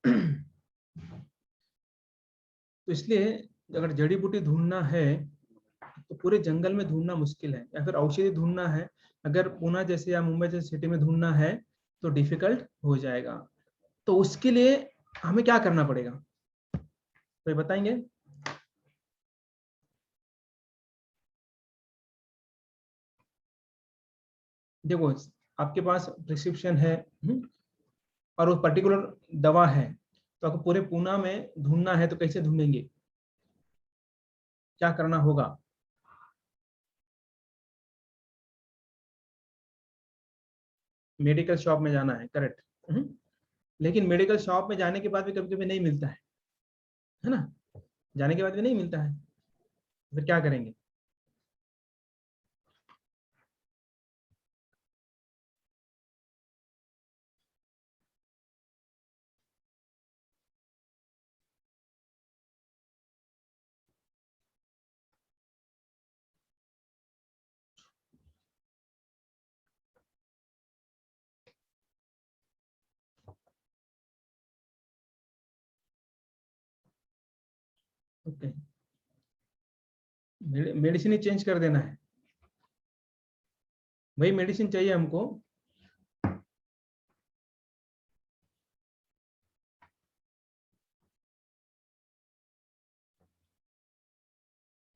तो इसलिए अगर जड़ी बूटी ढूंढना है तो पूरे जंगल में ढूंढना मुश्किल है, या फिर औषधि ढूंढना है अगर पुणे जैसे या मुंबई जैसे सिटी में ढूंढना है तो डिफिकल्ट हो जाएगा। तो उसके लिए हमें क्या करना पड़ेगा, तो ये बताएंगे। देखो, आपके पास प्रिस्क्रिप्शन है और वो पर्टिकुलर दवा है, तो आपको पूरे पूना में ढूंढना है तो कैसे ढूंढेंगे, क्या करना होगा। मेडिकल शॉप में जाना है, करेक्ट। लेकिन मेडिकल शॉप में जाने के बाद भी कभी कभी नहीं मिलता है ना, जाने के बाद भी नहीं मिलता है, फिर क्या करेंगे। ओके, मेडिसिन ही चेंज कर देना है, वही मेडिसिन चाहिए हमको।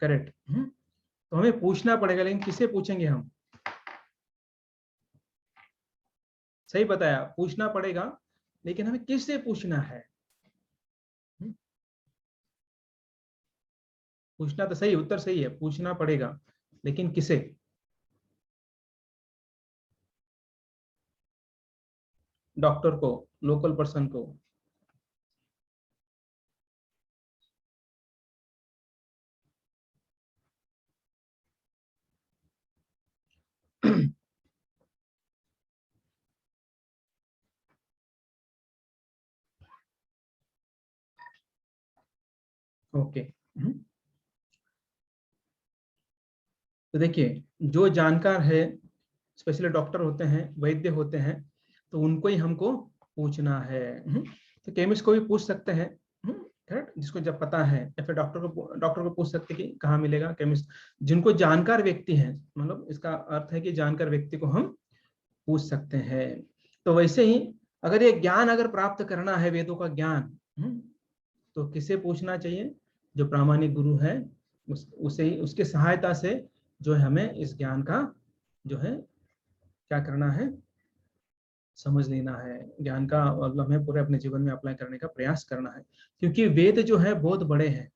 करेक्ट। तो हमें पूछना पड़ेगा, लेकिन किससे पूछेंगे हम। सही बताया, पूछना पड़ेगा, लेकिन हमें किससे पूछना है। हम्म, पूछना तो सही, उत्तर सही है, पूछना पड़ेगा, लेकिन किसे। डॉक्टर को, लोकल पर्सन को। ओके। तो देखिए, जो जानकार है, स्पेशली डॉक्टर होते हैं, वैद्य होते हैं, तो उनको ही हमको पूछना है। तो केमिस्ट को भी पूछ सकते हैं, करेक्ट, जिसको जब पता है, या फिर डॉक्टर को पूछ सकते हैं कि कहाँ मिलेगा। केमिस्ट, जिनको जानकार व्यक्ति हैं, मतलब इसका अर्थ है कि जानकार व्यक्ति को हम पूछ सकते हैं। तो वैसे ही अगर ये ज्ञान अगर प्राप्त करना है, वेदों का ज्ञान, तो किसे पूछना चाहिए, जो प्रामाणिक गुरु है, उसे ही, उसके सहायता से जो है हमें इस ज्ञान का जो है क्या करना है, समझ लेना है। ज्ञान का मतलब हमें पूरे अपने जीवन में अप्लाई करने का प्रयास करना है, क्योंकि वेद जो है बहुत बड़े हैं।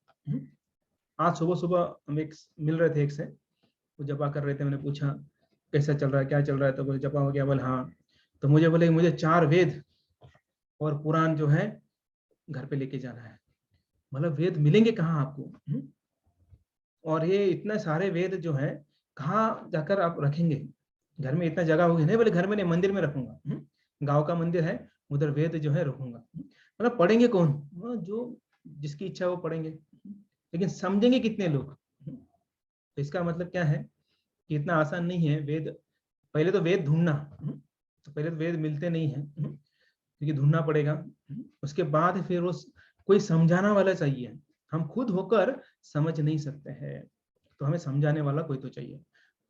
आज सुबह सुबह हम एक मिल रहे थे, एक से वो जपा कर रहे थे, मैंने पूछा कैसा चल रहा है, क्या चल रहा है, तो बोले जपा हो गया, बोले हाँ। तो मुझे बोले मुझे 4 वेद और पुराण जो है घर पे लेके जाना है। मतलब वेद मिलेंगे कहाँ आपको, और ये इतने सारे वेद जो है कहाँ जाकर आप रखेंगे, घर में इतना जगह होगी नहीं, बोले घर में नहीं, मंदिर में रखूंगा। गांव का मंदिर है, उधर वेद जो है रखूंगा। मतलब पढ़ेंगे कौन, जो जिसकी इच्छा वो पढ़ेंगे, लेकिन समझेंगे कितने लोग। तो इसका मतलब क्या है कि इतना आसान नहीं है वेद। पहले तो वेद ढूंढना, तो पहले तो वेद मिलते नहीं है, क्योंकि ढूंढना पड़ेगा। उसके बाद फिर वो कोई समझाना वाला चाहिए, हम खुद होकर समझ नहीं सकते हैं, तो हमें समझाने वाला कोई तो चाहिए।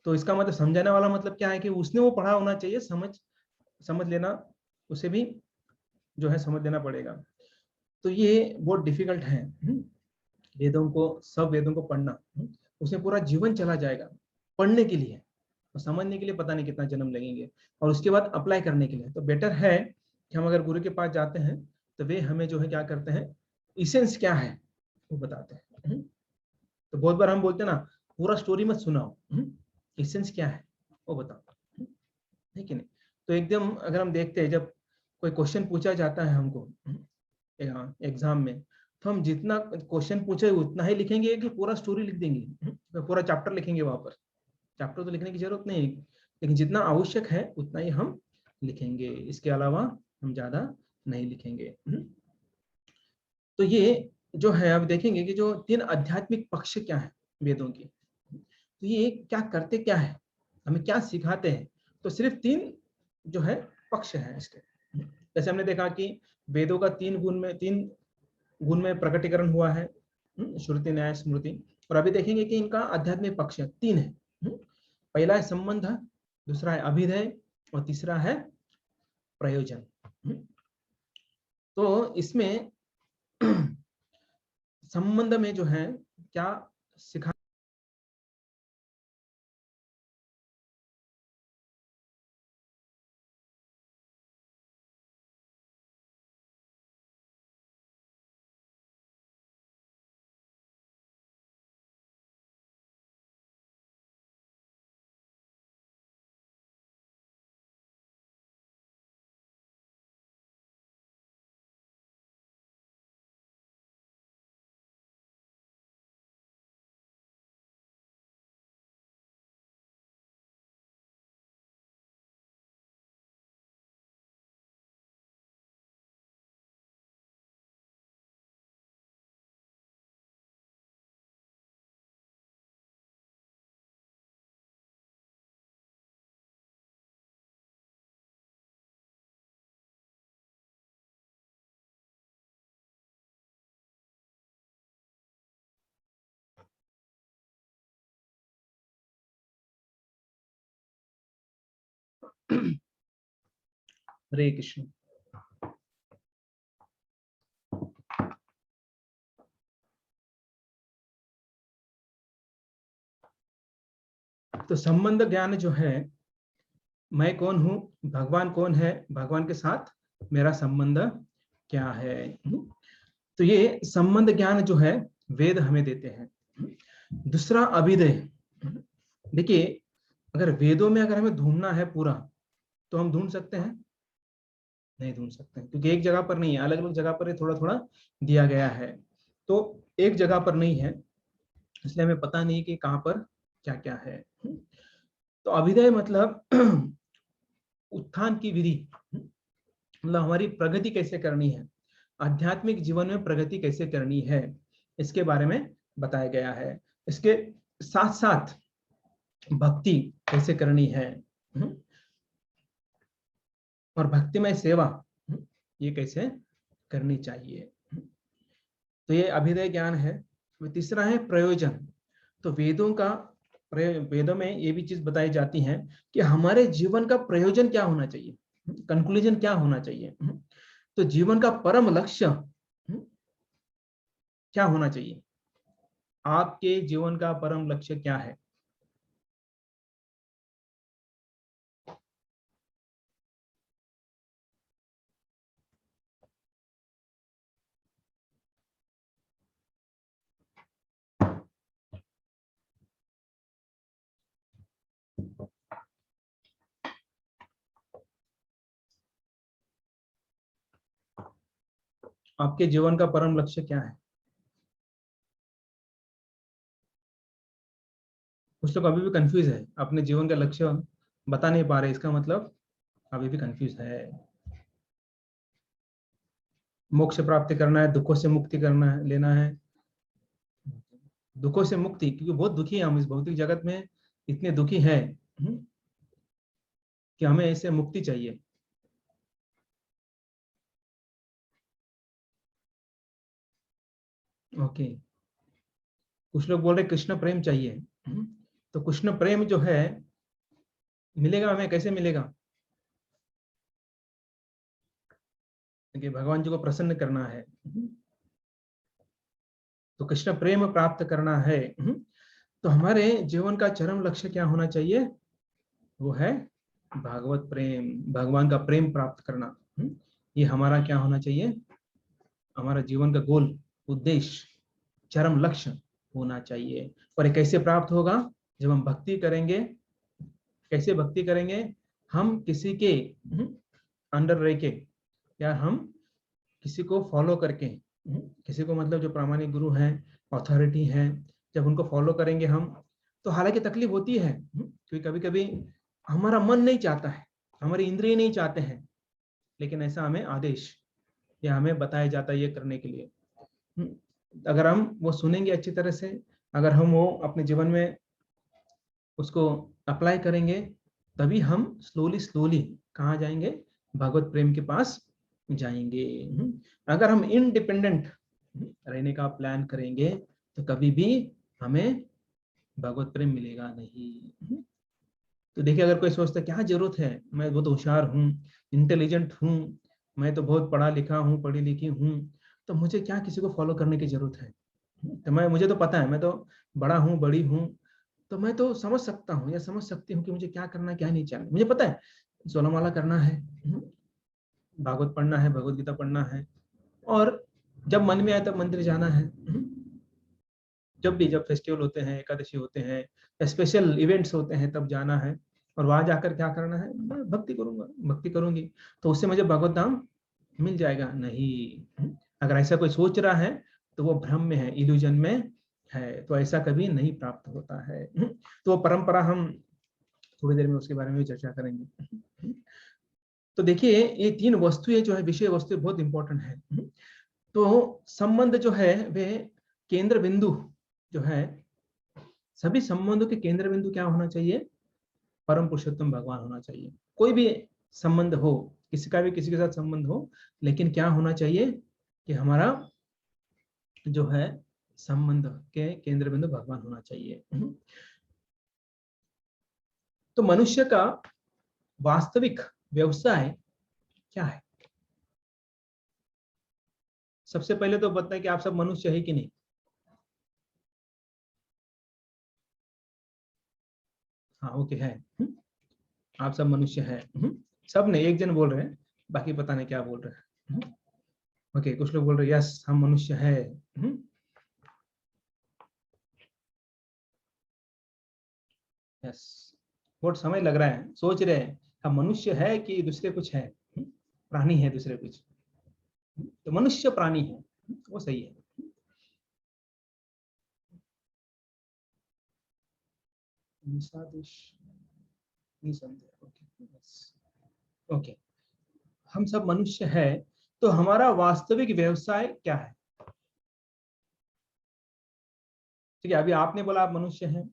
तो इसका मतलब समझाने वाला मतलब क्या है कि उसने वो पढ़ा होना चाहिए, समझ लेना, उसे भी जो है समझ लेना पड़ेगा। तो ये बहुत डिफिकल्ट है, वेदों को, सब वेदों को पढ़ना। उसमें पूरा जीवन चला जाएगा पढ़ने के लिए, और समझने के लिए पता नहीं कितना जन्म लगेंगे, और उसके बाद अप्लाई करने के लिए। तो बेटर है कि हम अगर गुरु के पास जाते हैं तो वे हमें जो है क्या करते हैं, इसेंस क्या है वो बताते हैं। तो बहुत बार हम बोलते हैं ना, पूरा स्टोरी मत सुनाओ, इसेंस क्या है वो बताओ, है कि नहीं। तो एकदम अगर हम देखते हैं, जब कोई क्वेश्चन पूछा जाता है हमको एग्जाम में, तो हम जितना क्वेश्चन पूछे उतना ही लिखेंगे कि पूरा स्टोरी लिख देंगे, पूरा चैप्टर लिखेंगे वहां पर। चैप्टर तो लिखने की जरूरत नहीं है, लेकिन जितना आवश्यक है उतना ही हम लिखेंगे, इसके अलावा हम ज्यादा नहीं लिखेंगे। तो ये जो है, अब देखेंगे कि जो 3 आध्यात्मिक पक्ष क्या है वेदों की, तो ये क्या करते क्या है, हमें क्या सिखाते हैं। तो सिर्फ 3 जो है पक्ष है इसके, जैसे हमने देखा कि वेदों का तीन गुण में प्रकटीकरण हुआ है, श्रुति न्याय स्मृति। और अभी देखेंगे कि इनका आध्यात्मिक पक्ष तीन है। पहला है संबंध, दूसरा है अभिधेय और तीसरा है प्रयोजन। तो इसमें संबंध में जो है क्या सिखा, हरे कृष्ण। तो संबंध ज्ञान जो है, मैं कौन हूं, भगवान कौन है, भगवान के साथ मेरा संबंध क्या है। तो ये संबंध ज्ञान जो है वेद हमें देते हैं। दूसरा अभिधेय। देखिए, अगर वेदों में अगर हमें ढूंढना है पूरा, तो हम ढूंढ सकते हैं? नहीं ढूंढ सकते हैं, क्योंकि एक जगह पर नहीं है, अलग अलग जगह पर थोड़ा थोड़ा दिया गया है। तो एक जगह पर नहीं है, इसलिए हमें पता नहीं कि कहाँ पर क्या क्या है। तो अभिधेय मतलब उत्थान की विधि, मतलब हमारी प्रगति कैसे करनी है, आध्यात्मिक जीवन में प्रगति कैसे करनी है, इसके बारे में बताया गया है। इसके साथ साथ भक्ति कैसे करनी है, और भक्तिमय सेवा ये कैसे करनी चाहिए। तो ये अभिधेय ज्ञान है। तीसरा है प्रयोजन। तो वेदों में ये भी चीज बताई जाती है कि हमारे जीवन का प्रयोजन क्या होना चाहिए, कंक्लूजन क्या होना चाहिए। तो जीवन का परम लक्ष्य क्या होना चाहिए, आपके जीवन का परम लक्ष्य क्या है। आपके जीवन का परम लक्ष्य क्या है। कुछ लोग अभी भी कंफ्यूज है, अपने जीवन का लक्ष्य बता नहीं पा रहे, इसका मतलब अभी भी कंफ्यूज है। मोक्ष प्राप्ति करना है, दुखों से मुक्ति करना है, लेना है, दुखों से मुक्ति, क्योंकि बहुत दुखी है हम इस भौतिक जगत में, इतने दुखी है कि हमें ऐसे मुक्ति चाहिए। ओके, कुछ लोग बोल रहे कृष्ण प्रेम चाहिए। तो कृष्ण प्रेम जो है मिलेगा हमें, कैसे मिलेगा, क्योंकि भगवान जी को प्रसन्न करना है, तो कृष्ण प्रेम प्राप्त करना है। तो हमारे जीवन का चरम लक्ष्य क्या होना चाहिए, वो है भागवत प्रेम, भगवान का प्रेम प्राप्त करना। ये हमारा क्या होना चाहिए, हमारा जीवन का गोल, उद्देश्य, चरम लक्ष्य होना चाहिए। और ये कैसे प्राप्त होगा, जब हम भक्ति करेंगे। कैसे भक्ति करेंगे, हम किसी के अंडर रह के, या हम किसी को फॉलो करके, किसी को मतलब जो प्रामाणिक गुरु हैं, अथॉरिटी हैं, जब उनको फॉलो करेंगे हम, तो हालांकि तकलीफ होती है, क्योंकि कभी कभी हमारा मन नहीं चाहता है, हमारे इंद्रिय नहीं चाहते हैं, लेकिन ऐसा हमें आदेश या हमें बताया जाता है ये करने के लिए। अगर हम वो सुनेंगे अच्छी तरह से, अगर हम वो अपने जीवन में उसको अप्लाई करेंगे, तभी हम स्लोली स्लोली कहाँ जाएंगे, भगवत प्रेम के पास जाएंगे। अगर हम इंडिपेंडेंट रहने का प्लान करेंगे तो कभी भी हमें भगवत प्रेम मिलेगा नहीं। तो देखिए, अगर कोई सोचता है क्या जरूरत है, मैं बहुत होशियार हूँ, इंटेलिजेंट हूँ, मैं तो बहुत पढ़ा लिखा हूँ, पढ़ी लिखी हूँ, तो मुझे क्या किसी को फॉलो करने की जरूरत है। तो मुझे तो पता है, मैं तो बड़ा हूँ, बड़ी हूँ, तो मैं तो समझ सकता हूँ या समझ सकती हूँ कि मुझे क्या करना है क्या नहीं चाहिए। मुझे पता है 16 माला करना है, भागवत पढ़ना है, भगवत गीता पढ़ना है, और जब मन में आए तब मंदिर जाना है। जब फेस्टिवल होते हैं, एकादशी होते हैं, स्पेशल इवेंट्स होते हैं, तब जाना है, और वहां जाकर क्या करना है, मैं भक्ति करूंगा, भक्ति करूंगी, तो उससे मुझे भगवत धाम मिल जाएगा नहीं। अगर ऐसा कोई सोच रहा है तो वो भ्रम में है, इल्यूजन में है, तो ऐसा कभी नहीं प्राप्त होता है। तो वो परंपरा हम थोड़ी देर में उसके बारे में भी चर्चा करेंगे। तो देखिए, ये 3 वस्तुएं जो है, विषय वस्तु बहुत इंपॉर्टेंट है। तो संबंध जो है वे केंद्र बिंदु जो है, सभी संबंधों के केंद्र बिंदु क्या होना चाहिए, परम पुरुषोत्तम भगवान होना चाहिए। कोई भी संबंध हो, किसी का भी किसी के साथ संबंध हो, लेकिन क्या होना चाहिए कि हमारा जो है संबंध के केंद्र बिंदु भगवान होना चाहिए। तो मनुष्य का वास्तविक व्यवसाय क्या है? सबसे पहले तो बताएं कि आप सब मनुष्य है कि नहीं। हाँ, ओके है। आप सब मनुष्य है। सब ने, एक जन बोल रहे हैं, बाकी पता नहीं क्या बोल रहे हैं। ओके, कुछ लोग बोल रहे हैं यस हम मनुष्य है। यस, बहुत समय लग रहा है, सोच रहे हैं हम मनुष्य है कि दूसरे कुछ है, प्राणी है दूसरे कुछ। तो मनुष्य प्राणी है, वो सही है। निसादेश, निसंदेह, ओके यस, ओके। हम सब मनुष्य है, तो हमारा वास्तविक व्यवसाय क्या है? ठीक है, अभी आपने बोला आप मनुष्य हैं,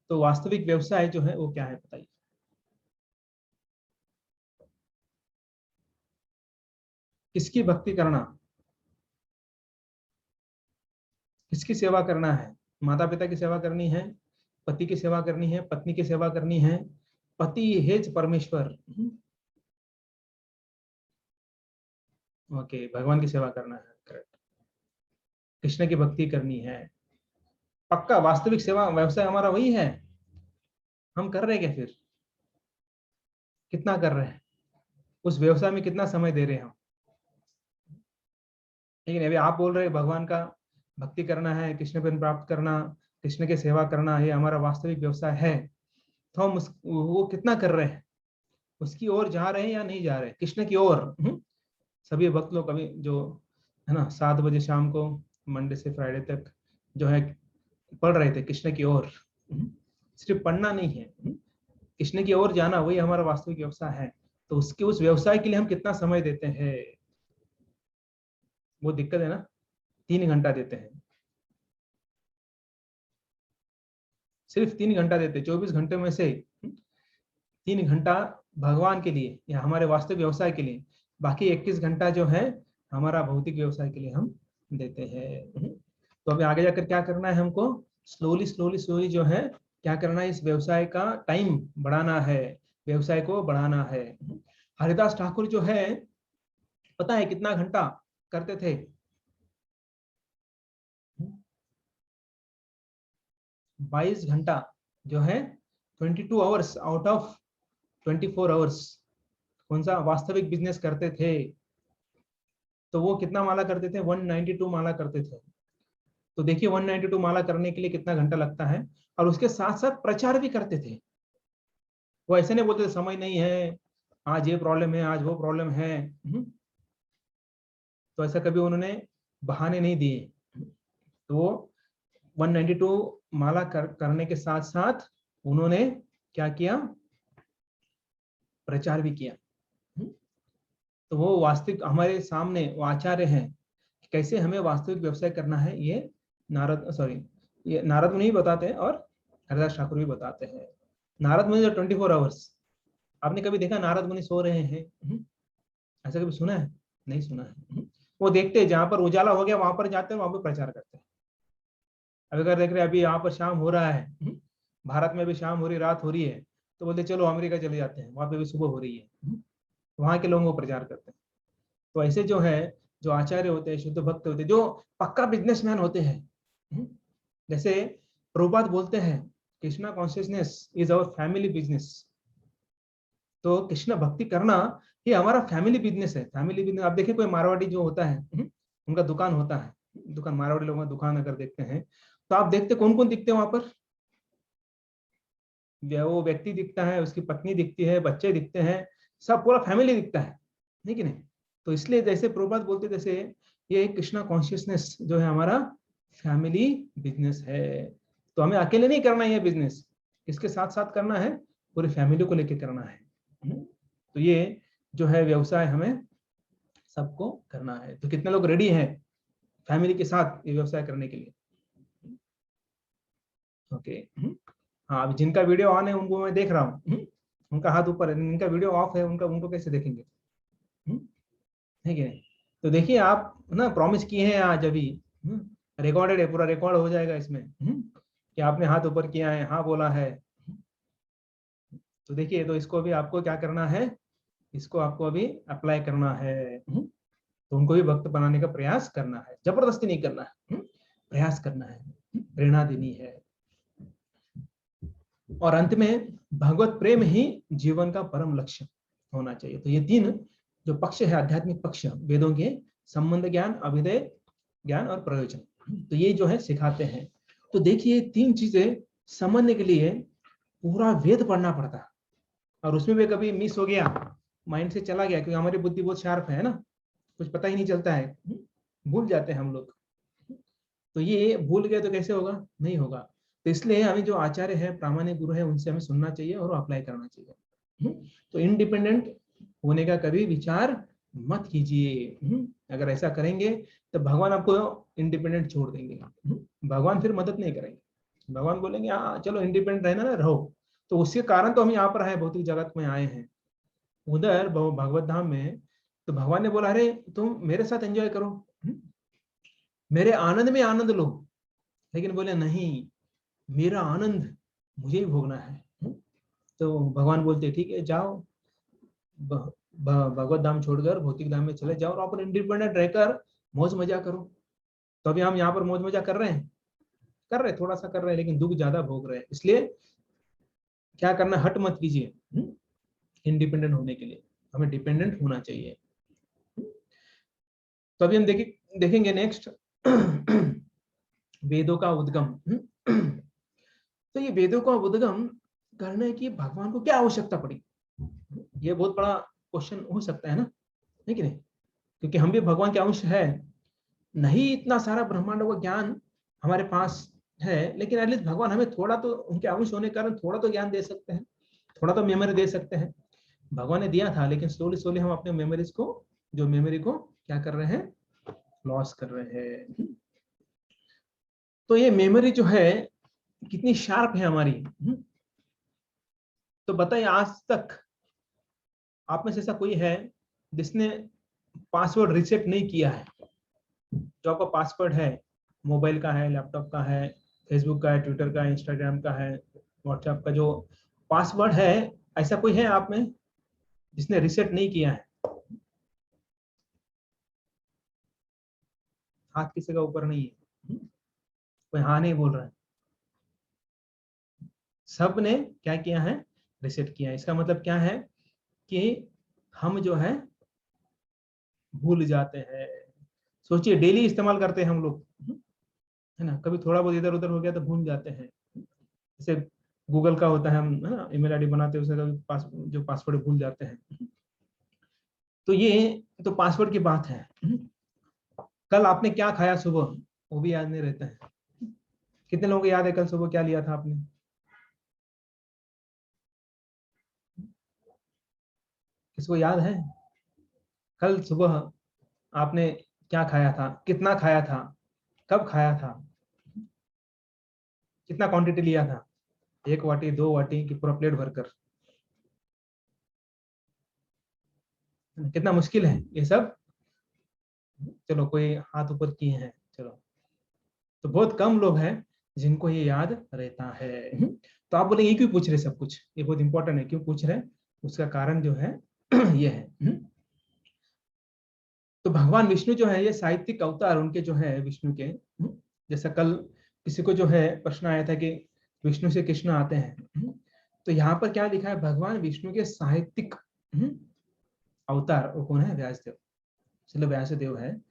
तो वास्तविक व्यवसाय जो है वो क्या है, बताइए। किसकी भक्ति करना, किसकी सेवा करना है? माता पिता की सेवा करनी है, पति की सेवा करनी है, पत्नी की सेवा करनी है, पति है परमेश्वर। ओके, भगवान की सेवा करना है, करेक्ट। कृष्ण की भक्ति करनी है, पक्का वास्तविक सेवा व्यवसाय हमारा वही है। हम कर रहे हैं क्या फिर? कितना कर रहे हैं, उस व्यवसाय में कितना समय दे रहे हैं हम? लेकिन अभी आप बोल रहे हैं भगवान का भक्ति करना है, कृष्ण प्रेम प्राप्त करना, कृष्ण की सेवा करना, ये हमारा वास्तविक व्यवसाय है, तो हम वो कितना कर रहे हैं, उसकी ओर जा रहे हैं या नहीं जा रहे, कृष्ण की ओर। सभी भक्त लोग अभी जो है ना 7 बजे शाम को मंडे से फ्राइडे तक जो है पढ़ रहे थे कृष्ण की ओर। सिर्फ पढ़ना नहीं है, कृष्ण की ओर जाना, वही हमारा वास्तविक व्यवसाय है। तो उसके उस व्यवसाय के लिए हम कितना समय देते हैं, वो दिक्कत है ना। 3 घंटा देते हैं, सिर्फ 3 घंटा देते हैं, 24 घंटे में से 3 घंटा भगवान के लिए या हमारे वास्तविक व्यवसाय के लिए, बाकी 21 घंटा जो है हमारा भौतिक व्यवसाय के लिए हम देते हैं। तो अभी आगे जाकर क्या करना है हमको, स्लोली स्लोली स्लोली जो है क्या करना है, इस व्यवसाय का टाइम बढ़ाना है, व्यवसाय को बढ़ाना है। हरिदास ठाकुर जो है, पता है कितना घंटा करते थे? 22 घंटा जो है, 22 आवर्स आउट ऑफ 24 आवर्स कौन सा वास्तविक बिजनेस करते थे। तो वो कितना माला करते थे, 192 माला करते थे। तो देखिए 192 माला करने के लिए कितना घंटा लगता है, और उसके साथ साथ प्रचार भी करते थे। वो ऐसे नहीं बोलते थे समय नहीं है, आज ये प्रॉब्लम है, आज वो प्रॉब्लम है। तो ऐसा कभी उन्होंने बहाने नहीं दिए। तो वो 192 माला करने के साथ साथ उन्होंने क्या किया, प्रचार भी किया। तो वो वास्तविक हमारे सामने वो आचार्य हैं, कैसे हमें वास्तविक व्यवसाय करना है, ये नारद मुनि भी बताते हैं और हरिदास ठाकुर भी बताते हैं। नारद मुनि 24 आवर्स, आपने कभी देखा नारद मुनि सो रहे हैं? ऐसा कभी सुना है? नहीं सुना है। वो देखते हैं जहां पर उजाला हो गया वहां पर जाते हैं, वहां पर प्रचार करते हैं। अभी अगर देख रहे हैं अभी यहाँ पर शाम हो रहा है, भारत में भी शाम हो रही, रात हो रही है, तो बोलते चलो अमेरिका चले जाते हैं, वहां पे भी सुबह हो रही है, वहां के लोगों को प्रचार करते हैं। तो ऐसे जो है, जो आचार्य होते हैं, शुद्ध भक्त होते हैं, जो पक्का बिजनेसमैन होते हैं, जैसे प्रभुपाद बोलते हैं Krishna consciousness is our family business. तो कृष्ण भक्ति करना ये हमारा फैमिली बिजनेस है। फैमिली बिजनेस, आप देखिए कोई मारवाड़ी जो होता है, उनका दुकान होता है, दुकान, मारवाड़ी लोगों का दुकान अगर देखते हैं तो आप देखते कौन कौन दिखते हैं वहां पर? वो व्यक्ति दिखता है, उसकी पत्नी दिखती है, बच्चे दिखते हैं, सब पूरा फैमिली दिखता है कि नहीं? तो इसलिए जैसे प्रभुपाद बोलते, जैसे ये कृष्णा कॉन्शियसनेस जो है हमारा फैमिली बिजनेस है। तो हमें अकेले नहीं करना है ये बिजनेस, इसके साथ साथ करना है, पूरी फैमिली को लेकर करना है। तो ये जो है व्यवसाय हमें सबको करना है। तो कितने लोग रेडी हैं फैमिली के साथ ये व्यवसाय करने के लिए? ओके। हाँ, अभी जिनका वीडियो ऑन है उनको मैं देख रहा हूँ, उनका हाथ ऊपर है, जिनका वीडियो ऑफ है उनका, उनको कैसे देखेंगे? है कि नहीं? तो देखिए आप ना प्रॉमिस किए हैं आज अभी, रिकॉर्डेड है, पूरा रिकॉर्ड हो जाएगा इसमें, कि आपने हाथ ऊपर किया है, हाँ बोला है। तो देखिए, तो इसको भी आपको क्या करना है, इसको आपको अभी अप्लाई करना है। तो उनको भी भक्त बनाने का प्रयास करना है, जबरदस्ती नहीं करना है, प्रयास करना है, प्रेरणा देनी है। और अंत में भगवत प्रेम ही जीवन का परम लक्ष्य होना चाहिए। तो ये तीन जो पक्ष है, आध्यात्मिक पक्ष, वेदों के संबंध ज्ञान, अभिदय ज्ञान और प्रयोजन, तो ये जो है सिखाते हैं। तो देखिए तीन चीजें समझने के लिए पूरा वेद पढ़ना पड़ता है, और उसमें भी कभी मिस हो गया, माइंड से चला गया, क्योंकि हमारी बुद्धि बहुत शार्प है ना, कुछ पता ही नहीं चलता है, भूल जाते हैं हम लोग। तो ये भूल गए तो कैसे होगा? नहीं होगा। तो इसलिए हमें जो आचार्य है, प्रामाणिक गुरु है, उनसे हमें सुनना चाहिए और अप्लाई करना चाहिए। तो इंडिपेंडेंट होने का कभी विचार मत कीजिए। अगर ऐसा करेंगे तो भगवान आपको इंडिपेंडेंट छोड़ देंगे। भगवान फिर मदद नहीं करेंगे। भगवान बोलेंगे हाँ चलो इंडिपेंडेंट रहना ना, रहो। तो उसके कारण तो हम यहाँ पर आए, भौतिक जगत में आए हैं। उधर भगवत धाम में तो भगवान ने बोला अरे तुम मेरे साथ एंजॉय करो, मेरे आनंद में आनंद लो। लेकिन बोले नहीं, मेरा आनंद मुझे ही भोगना है। तो भगवान बोलते ठीक है जाओ, भगवत धाम छोड़कर भौतिक धाम में चले जाओ और आप इंडिपेंडेंट रहकर मौज मजा करो। तो अभी हम यहाँ पर मौज मजा कर रहे हैं, थोड़ा सा कर रहे हैं, लेकिन दुख ज्यादा भोग रहे हैं। इसलिए क्या करना, हट मत कीजिए। इंडिपेंडेंट होने के लिए हमें डिपेंडेंट होना चाहिए। तो अभी हम देखेंगे नेक्स्ट वेदों का उद्गम। तो ये वेदों का उद्गम करने की भगवान को क्या आवश्यकता पड़ी? ये बहुत बड़ा क्वेश्चन हो सकता है ना, है कि नहीं? क्योंकि हम भी भगवान के अंश है, नहीं इतना सारा ब्रह्मांड का ज्ञान हमारे पास है, लेकिन एटलीस्ट भगवान हमें थोड़ा तो, उनके अंश होने के कारण थोड़ा तो ज्ञान दे सकते हैं, थोड़ा तो मेमोरी दे सकते हैं। भगवान ने दिया था, लेकिन स्लोली स्लोली हम अपने मेमोरीज को, जो मेमोरी को क्या कर रहे हैं, लॉस कर रहे हैं। तो ये मेमोरी जो है कितनी शार्प है हमारी। तो बताइए आज तक आप में से ऐसा कोई है जिसने पासवर्ड रीसेट नहीं किया है? जो आपका पासवर्ड है, मोबाइल का है, लैपटॉप का है, फेसबुक का है, ट्विटर का है, इंस्टाग्राम का है, व्हाट्सएप का जो पासवर्ड है, ऐसा कोई है आप में जिसने रीसेट नहीं किया है? हाथ किसी का ऊपर नहीं है, कोई हाँ नहीं बोल रहा है। सब ने क्या किया है, रीसेट किया है। इसका मतलब क्या है कि हम जो है भूल जाते हैं। सोचिए डेली इस्तेमाल करते हैं हम लोग, है ना, कभी थोड़ा बहुत इधर उधर हो गया तो भूल जाते हैं। जैसे गूगल का होता है, हम है ना ईमेल आईडी बनाते हैं, उसका कभी जो पासवर्ड भूल जाते हैं। तो ये तो पासवर्ड की बात है। कल आपने क्या खाया सुबह, वो भी याद नहीं रहता है। कितने लोगों को याद है कल सुबह क्या लिया था आपने? किसको याद है कल सुबह आपने क्या खाया था, कितना खाया था, कब खाया था, कितना क्वांटिटी लिया था? एक वाटी, दो वाटी की पूरा प्लेट भरकर? कितना मुश्किल है ये सब। चलो कोई हाथ ऊपर किए हैं, चलो, तो बहुत कम लोग हैं जिनको ये याद रहता है। तो आप बोले ये क्यों पूछ रहे सब कुछ, ये बहुत इंपॉर्टेंट है, क्यों पूछ रहे, उसका कारण जो है ये है। तो भगवान विष्णु जो है ये साहित्यिक अवतार उनके जो है विष्णु के, जैसा कल किसी को जो है प्रश्न आया था कि विष्णु से कृष्ण आते हैं, तो यहाँ पर क्या लिखा है, भगवान विष्णु के साहित्यिक अवतार वो कौन है, व्यासदेव, चलो व्यासदेव है,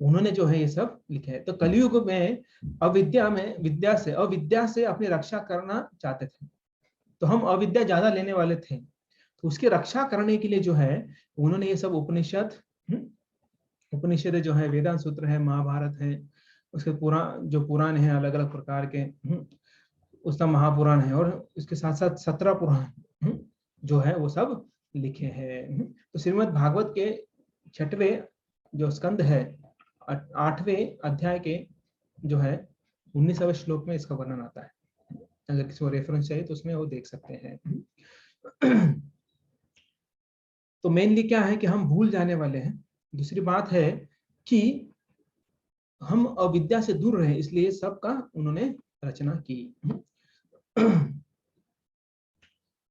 उन्होंने जो है ये सब लिखे है। तो कलयुग में अविद्या से अपनी रक्षा करना चाहते थे, तो हम अविद्या ज्यादा लेने वाले थे, तो उसकी रक्षा करने के लिए जो है उन्होंने ये सब उपनिषद जो है, वेदांत सूत्र है, महाभारत है, उसके जो पुराण है अलग अलग प्रकार के, उसका महापुराण है, और इसके साथ साथ 17 पुराण जो है वो सब लिखे हैं। तो श्रीमद् भागवत के 6वें जो स्कंद है, 8वें अध्याय के जो है 19वें श्लोक में इसका वर्णन आता है। अगर किसी को रेफरेंस चाहिए तो उसमें वो देख सकते हैं। तो मेनली क्या है कि हम भूल जाने वाले हैं। दूसरी बात है कि हम अविद्या से दूर रहे, इसलिए सबका उन्होंने रचना की।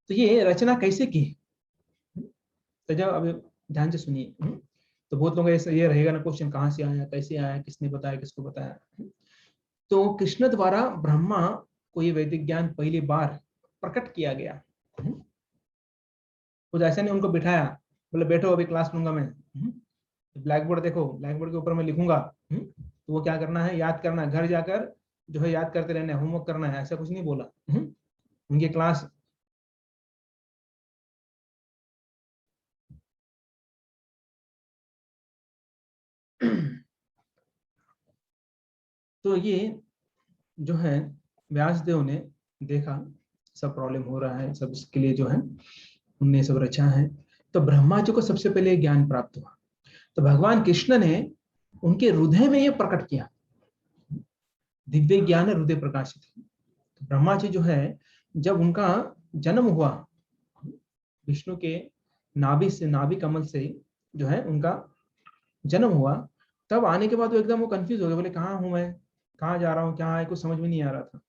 तो ये रचना कैसे की, तो जब अब ध्यान से सुनिए। तो बहुत लोग ऐसा ये रहेगा ना क्वेश्चन, कहाँ से आया, कैसे आया, किसने बताया, किसको बताया। तो कृष्ण द्वारा ब्रह्मा को ये वैदिक ज्ञान पहली बार प्रकट किया गया। कुछ ऐसा नहीं उनको बिठाया, बोले बैठो अभी क्लास लूंगा मैं, ब्लैक बोर्ड देखो, ब्लैक बोर्ड के ऊपर मैं लिखूंगा, तो वो क्या करना है, याद करना है, घर जाकर जो है याद करते रहना है, होमवर्क करना है, ऐसा कुछ नहीं बोला। उनकी क्लास तो ये जो है व्यासदेव ने देखा सब प्रॉब्लम हो रहा है, सब इसके लिए जो है उनने सब रचा है। तो ब्रह्मा जी को सबसे पहले ज्ञान प्राप्त हुआ, तो भगवान कृष्ण ने उनके हृदय में ये प्रकट किया, दिव्य ज्ञान हृदय प्रकाशित। तो ब्रह्मा जी जो है जब उनका जन्म हुआ, विष्णु के नाभि कमल से जो है उनका जन्म हुआ, तब आने के बाद वो एकदम वो कंफ्यूज हो गए, बोले कहाँ हूं मैं, कहाँ जा रहा हूँ, क्या है, कुछ समझ में नहीं आ रहा था।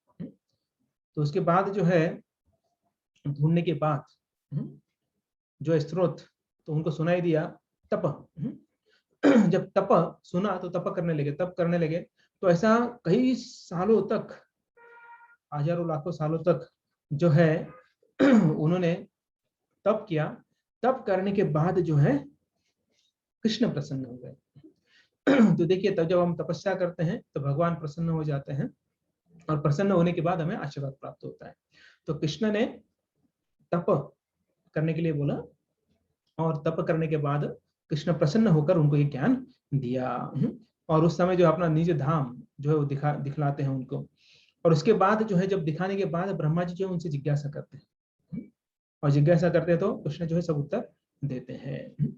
तो उसके बाद जो है ढूंढने के बाद जो स्रोत, तो उनको सुनाई दिया तप। जब तप सुना तो तप करने लगे, तप करने लगे, तो ऐसा कई सालों तक, हजारों लाखों सालों तक जो है उन्होंने तप किया। तप करने के बाद जो है कृष्ण प्रसन्न हो गए। तो देखिए, तब जब हम तपस्या करते हैं तो भगवान प्रसन्न हो जाते हैं, और प्रसन्न होने के बाद हमें आशीर्वाद प्राप्त होता है। तो कृष्ण ने तप करने के लिए बोला, और तप करने के बाद कृष्ण प्रसन्न होकर उनको ये ज्ञान दिया। और उस समय जो अपना निज धाम जो है वो दिखलाते हैं उनको, और उसके बाद जो है जब दिखाने के बाद ब्रह्मा जी जो है उनसे जिज्ञासा करते हैं, और जिज्ञासा करते हैं तो कृष्ण जो है सब उत्तर देते हैं।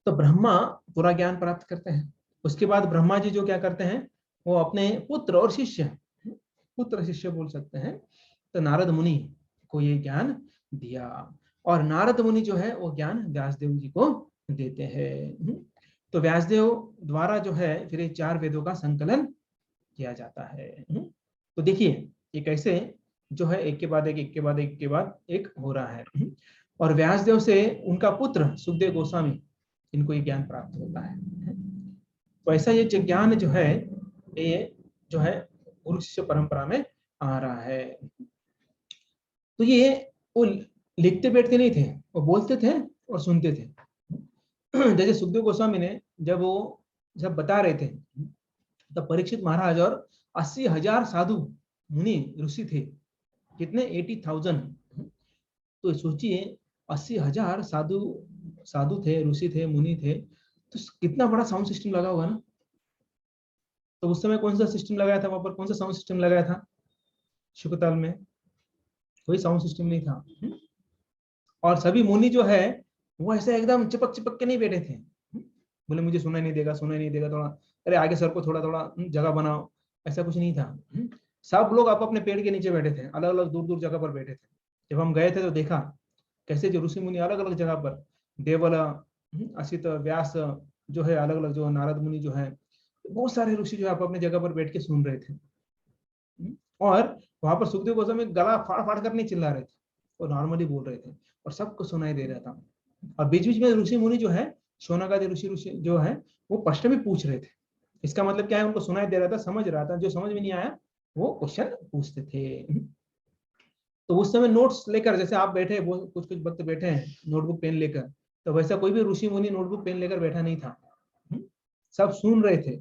तो ब्रह्मा पूरा ज्ञान प्राप्त करते हैं। उसके बाद ब्रह्मा जी जो क्या करते हैं, वो अपने पुत्र और शिष्य, पुत्र शिष्य बोल सकते हैं, तो नारद मुनि को ये ज्ञान दिया, और नारद मुनि जो है वो ज्ञान व्यासदेव जी को देते हैं। तो व्यासदेव द्वारा जो है फिर ये 4 वेदों का संकलन किया जाता है। तो देखिए ये कैसे जो है एक के बाद एक, एक के बाद एक के बाद एक हो रहा है। और व्यासदेव से उनका पुत्र सुखदेव गोस्वामी, इनको ये ज्ञान प्राप्त होता है। तो ऐसा ये ज्ञान जो है ये जो है गुरु शिष्य परंपरा में आ रहा है। तो ये वो लिखते बैठते नहीं थे, वो बोलते थे और सुनते थे। जैसे सुखदेव गोस्वामी ने जब बता रहे थे, तब परीक्षित महाराज और 80,000 साधु मुनि ऋषि थे, कितने, 80,000। तो सोचिए 80,000 साधु साधु थे, ऋषि थे, मुनि थे, तो कितना बड़ा साउंड सिस्टम लगा हुआ ना। तो उस समय कौन सा सिस्टम लगाया था वहां पर, कौन सा साउंड सिस्टम लगाया था शुकताल में, कोई साउंड सिस्टम नहीं था। और सभी मुनि जो है वो ऐसे एकदम चिपक चिपक के नहीं बैठे थे, बोले मुझे सुनाई नहीं देगा, सुनाई नहीं देगा, थोड़ा अरे आगे सर को थोड़ा थोड़ा जगह बनाओ, ऐसा कुछ नहीं था। सब लोग आप अपने पेड़ के नीचे बैठे थे, अलग अलग दूर दूर जगह पर बैठे थे। जब हम गए थे तो देखा कैसे जो ऋषि मुनि अलग अलग जगह पर, देवला असित, व्यास जो है, अलग अलग जो नारद मुनि जो है, बहुत सारे ऋषि जो है आप अपने जगह पर बैठ के सुन रहे थे। और वहां पर सुखदेव गोस्वामी गला फाड़ फाड़ कर नहीं चिल्ला रहे थे, वो नॉर्मली बोल रहे थे और सबको सुनाई दे रहा था। और बीच बीच में ऋषि मुनि जो है, शौनकादि ऋषि जो है, वो प्रश्न भी पूछ रहे थे। इसका मतलब क्या है, उनको सुनाई दे रहा था, समझ रहा था, जो समझ में नहीं आया वो क्वेश्चन पूछते थे। तो उस समय नोट्स लेकर, जैसे आप बैठे, वो कुछ कुछ वक्त बैठे हैं नोटबुक पेन लेकर, तो वैसा कोई भी ऋषि मुनि नोटबुक पेन लेकर बैठा नहीं था। सब सुन रहे थे।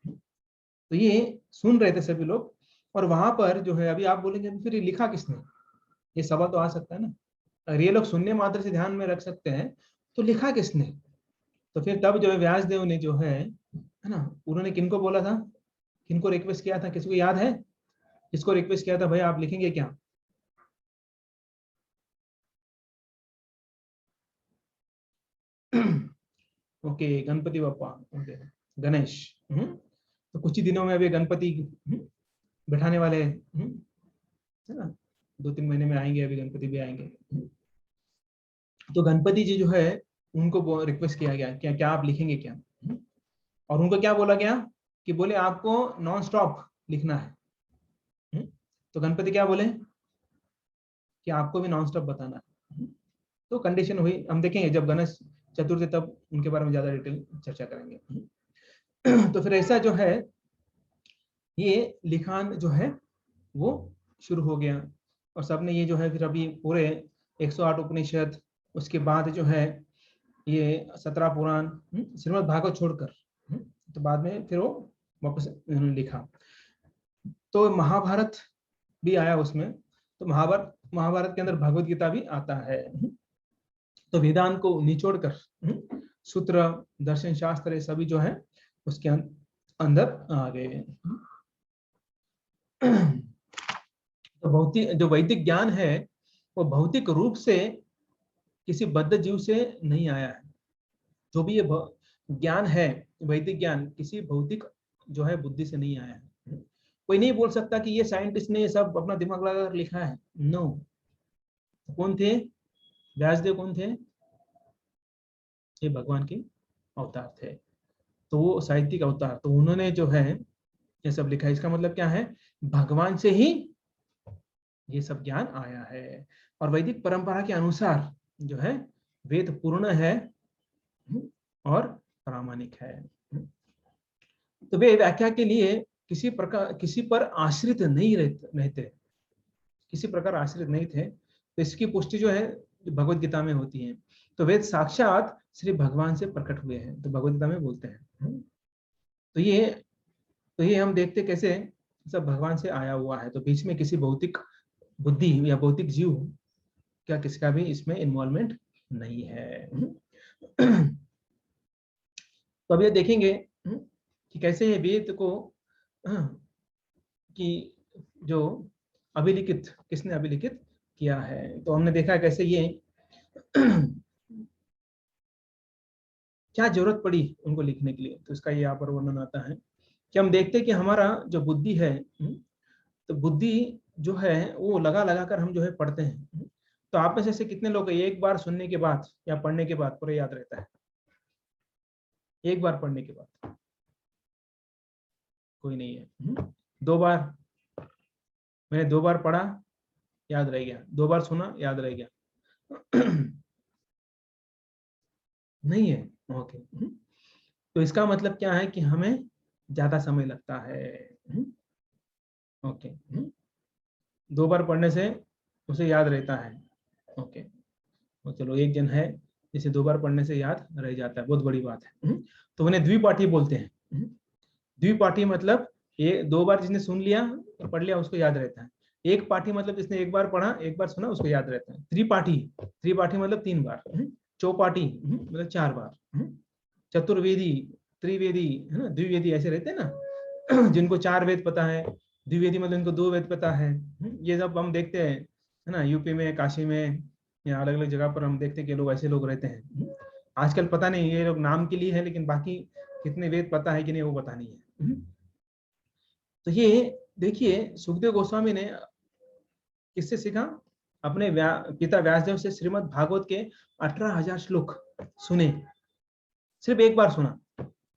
तो ये सुन रहे थे सभी लोग। और वहां पर जो है, अभी आप बोलेंगे फिर ये लिखा किसने, ये सवाल तो आ सकता है ना। अगर ये लोग सुनने मात्र से ध्यान में रख सकते हैं तो लिखा किसने। तो फिर तब जो है व्यास देव ने जो है ना, उन्होंने किनको बोला था, किनको रिक्वेस्ट किया था, किसको याद है, किसको रिक्वेस्ट किया था, भाई आप लिखेंगे क्या। Okay, Ganpati Bappa, okay, Ganesh. तो कुछ ही दिनों में अभी गणपति बैठाने वाले हैं, है ना, 2-3 महीने में आएंगे, अभी गणपति भी आएंगे। तो गणपति जी जो है, उनको रिक्वेस्ट किया गया, क्या क्या आप लिखेंगे क्या। और उनको क्या बोला गया कि बोले आपको नॉन स्टॉप लिखना है। तो गणपति क्या बोले कि आपको भी नॉन स्टॉप बताना है। तो कंडीशन हुई, हम देखेंगे जब गणेश चतुर्थी तब उनके बारे में ज्यादा डिटेल चर्चा करेंगे। तो फिर ऐसा जो है, ये लिखान जो है वो शुरू हो गया। और सबने ये जो है फिर अभी पूरे 108 उपनिषद, उसके बाद जो है ये 17 पुराण, श्रीमद् भागवत छोड़कर, तो बाद में फिर वो वापस उन्होंने लिखा। तो महाभारत भी आया उसमें। तो महाभारत के अंदर भगवत गीता भी आता है। तो वेदांत को निचोड़कर सूत्र, दर्शन शास्त्र, ये सभी जो है उसके अंदर आ गए। तो भौतिक जो वैदिक ज्ञान है, वो भौतिक रूप से किसी बद्ध जीव से नहीं आया है। जो भी ये ज्ञान है, वैदिक ज्ञान, किसी भौतिक जो है बुद्धि से नहीं आया है। कोई नहीं बोल सकता कि ये साइंटिस्ट ने ये सब अपना दिमाग लगाकर लिखा है। नो। कौन थे व्यासदेव, कौन थे, ये भगवान के अवतार थे। तो वो साहित्यिक अवतार, तो उन्होंने जो है ये सब लिखा है। इसका मतलब क्या है, भगवान से ही ये सब ज्ञान आया है। और वैदिक परंपरा के अनुसार जो है वेद पूर्ण है और प्रामाणिक है। तो वे व्याख्या के लिए किसी पर आश्रित नहीं रहते, किसी प्रकार आश्रित नहीं थे। तो इसकी पुष्टि जो है भगवत गीता में होती है। तो वेद साक्षात श्री भगवान से प्रकट हुए हैं, तो भगवत गीता में बोलते हैं। तो ये हम देखते कैसे सब भगवान से आया हुआ है। तो बीच में किसी भौतिक बुद्धि या भौतिक जीव क्या किसका भी इसमें इन्वॉल्वमेंट नहीं है। तो अब ये देखेंगे कि कैसे ये वेद को कि जो अभिलिखित, किसने अभिलिखित किया है। तो हमने देखा कैसे ये क्या जरूरत पड़ी उनको लिखने के लिए। तो इसका ये यहाँ पर वर्णन आता है कि हम देखते हैं कि हमारा जो बुद्धि है, तो बुद्धि जो है वो लगा लगा कर हम जो है पढ़ते हैं। तो आप में से कितने लोग एक बार सुनने के बाद या पढ़ने के बाद पूरा याद रहता है, एक बार पढ़ने के बाद? कोई नहीं है। 2 बार, मैंने 2 बार पढ़ा, याद रह गया, 2 बार सुना, याद रह गया। नहीं है। ओके। तो इसका मतलब क्या है कि हमें ज्यादा समय लगता है। ओके। 2 बार पढ़ने से उसे याद रहता है। ओके। तो चलो, एक जन है जिसे 2 बार पढ़ने से याद रह जाता है, बहुत बड़ी बात है। तो उन्हें द्विपाठी बोलते हैं। द्विपाठी मतलब ये 2 बार जिसने सुन लिया, पढ़ लिया, उसको याद रहता है। एक पाठी मतलब जिसने 1 बार पढ़ा, 1 बार सुना, उसको याद रहता है। त्रिपाठी, त्रिपाठी मतलब 3 बार। चौपाठी मतलब 4 बार। चतुर्वेदी, त्रिवेदी, है ना, द्विवेदी ऐसे रहते हैं ना। जिनको 4 वेद पता है, द्विवेदी मतलब इनको 2 वेद पता है। ये सब हम देखते हैं, है ना, यूपी में, काशी में, या अलग अलग जगह पर हम देखते हैं कि लोग ऐसे लोग रहते हैं। आजकल पता नहीं ये लोग नाम के लिए है, लेकिन बाकी कितने वेद पता है कि नहीं वो पता नहीं है। तो ये देखिए, सुखदेव गोस्वामी ने किससे सीखा? अपने पिता व्यासदेव से श्रीमद् भागवत के 18,000 श्लोक सुने, सिर्फ एक बार सुना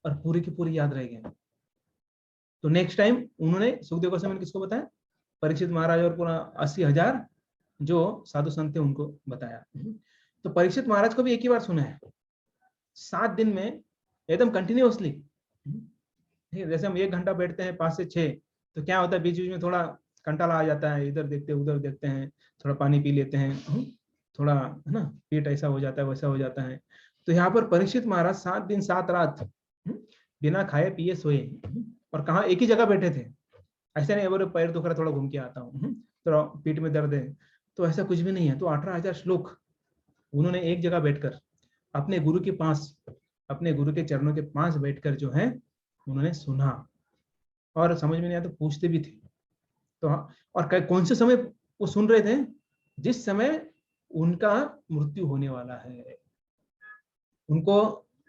और पूरी की पूरी याद रह गया। तो नेक्स्ट टाइम उन्होंने सुखदेव गोस्वामी ने किसको बताया? परीक्षित महाराज और पूरा 80,000 जो साधु संत थे उनको बताया। तो परीक्षित महाराज को भी एक ही बार सुना है, 7 दिन में एकदम कंटिन्यूअसली। जैसे हम 1 घंटा बैठते हैं 5 से 6, तो क्या होता है बीच बीच में थोड़ा कंटाला आ जाता है, इधर देखते हैं उधर देखते हैं, थोड़ा पानी पी लेते हैं, थोड़ा है ना, पेट ऐसा हो जाता है वैसा हो जाता है। तो यहाँ पर परीक्षित महाराज 7 दिन 7 रात बिना खाए पिए सोए, और कहा एक ही जगह बैठे थे। ऐसा नहीं बोले पैर दुख रहा थोड़ा घूम के आता हूँ, थोड़ा पीठ में दर्द है, तो ऐसा कुछ भी नहीं है। तो 18,000 श्लोक उन्होंने एक जगह बैठकर अपने गुरु के पास, अपने गुरु के चरणों के पास बैठकर जो है उन्होंने सुना, और समझ में नहीं आया तो पूछते भी थे। तो और कौन से समय वो सुन रहे थे? जिस समय उनका मृत्यु होने वाला है। उनको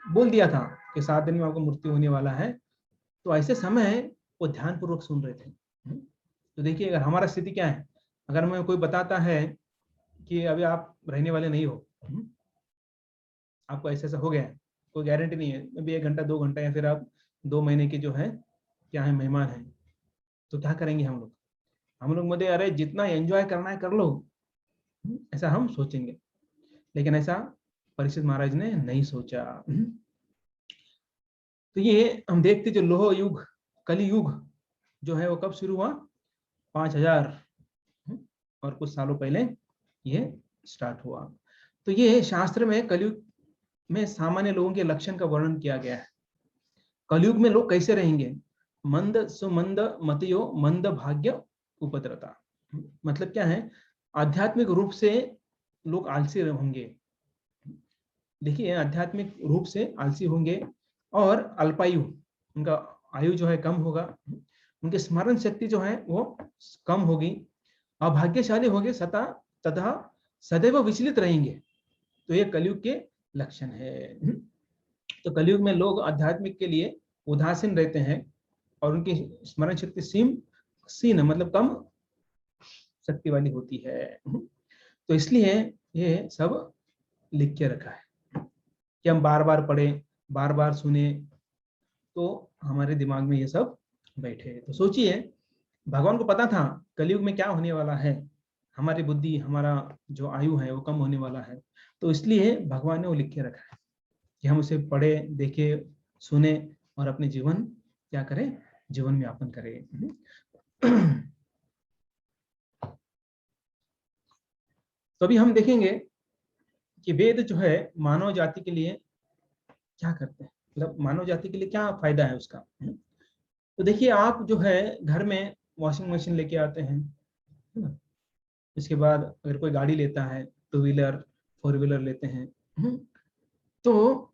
बोल दिया था कि 7 दिन में आपको मृत्यु होने वाला है, तो ऐसे समय वो ध्यान पूर्वक सुन रहे थे। तो देखिए अगर हमारा स्थिति क्या है, अगर मैं कोई बताता है कि अभी आप रहने वाले नहीं हो, आपको ऐसा ऐसा हो गया है, कोई गारंटी नहीं है, अभी 1 घंटा 2 घंटा या फिर आप 2 महीने के जो है क्या है मेहमान हैं, तो क्या करेंगे हम लोग? हम लोग मुझे अरे जितना एंजॉय करना है कर लो, ऐसा हम सोचेंगे। लेकिन ऐसा परीक्षित महाराज ने नहीं सोचा। तो ये हम देखते जो लोह युग, कली युग जो है वो कब शुरू हुआ? 5,000 और कुछ सालों पहले ये स्टार्ट हुआ। तो ये शास्त्र में कलयुग में सामान्य लोगों के लक्षण का वर्णन किया गया है। कलयुग में लोग कैसे रहेंगे? मंद सुमंद मतियो मंद भाग्य उपद्रता। मतलब क्या है? आध्यात्मिक रूप से लोग आलसी होंगे। देखिए आध्यात्मिक रूप से आलसी होंगे, और अल्पायु, उनका आयु जो है कम होगा, उनकी स्मरण शक्ति जो है वो कम होगी, अभाग्यशाली होंगे सता तथा सदैव विचलित रहेंगे। तो ये कलयुग के लक्षण है। तो कलयुग में लोग आध्यात्मिक के लिए उदासीन रहते हैं, और उनकी स्मरण शक्ति सीन मतलब कम शक्ति वाली होती है। तो इसलिए ये सब लिख के रखा है कि हम बार बार पढ़ें, बार बार सुने, तो हमारे दिमाग में ये सब बैठे। तो सोचिए भगवान को पता था कलयुग में क्या होने वाला है, हमारी बुद्धि, हमारा जो आयु है वो कम होने वाला है, तो इसलिए भगवान ने वो लिख के रखा है कि हम उसे पढ़े, देखे, सुने, और अपने जीवन क्या करें? जीवन में यापन करें। तो अभी हम देखेंगे कि वेद जो है मानव जाति के लिए क्या करते हैं, मतलब मानव जाति के लिए क्या फायदा है उसका। तो देखिए आप जो है घर में वॉशिंग मशीन लेके आते हैं, है ना? इसके बाद अगर कोई गाड़ी लेता है, 2 व्हीलर 4 व्हीलर लेते हैं, तो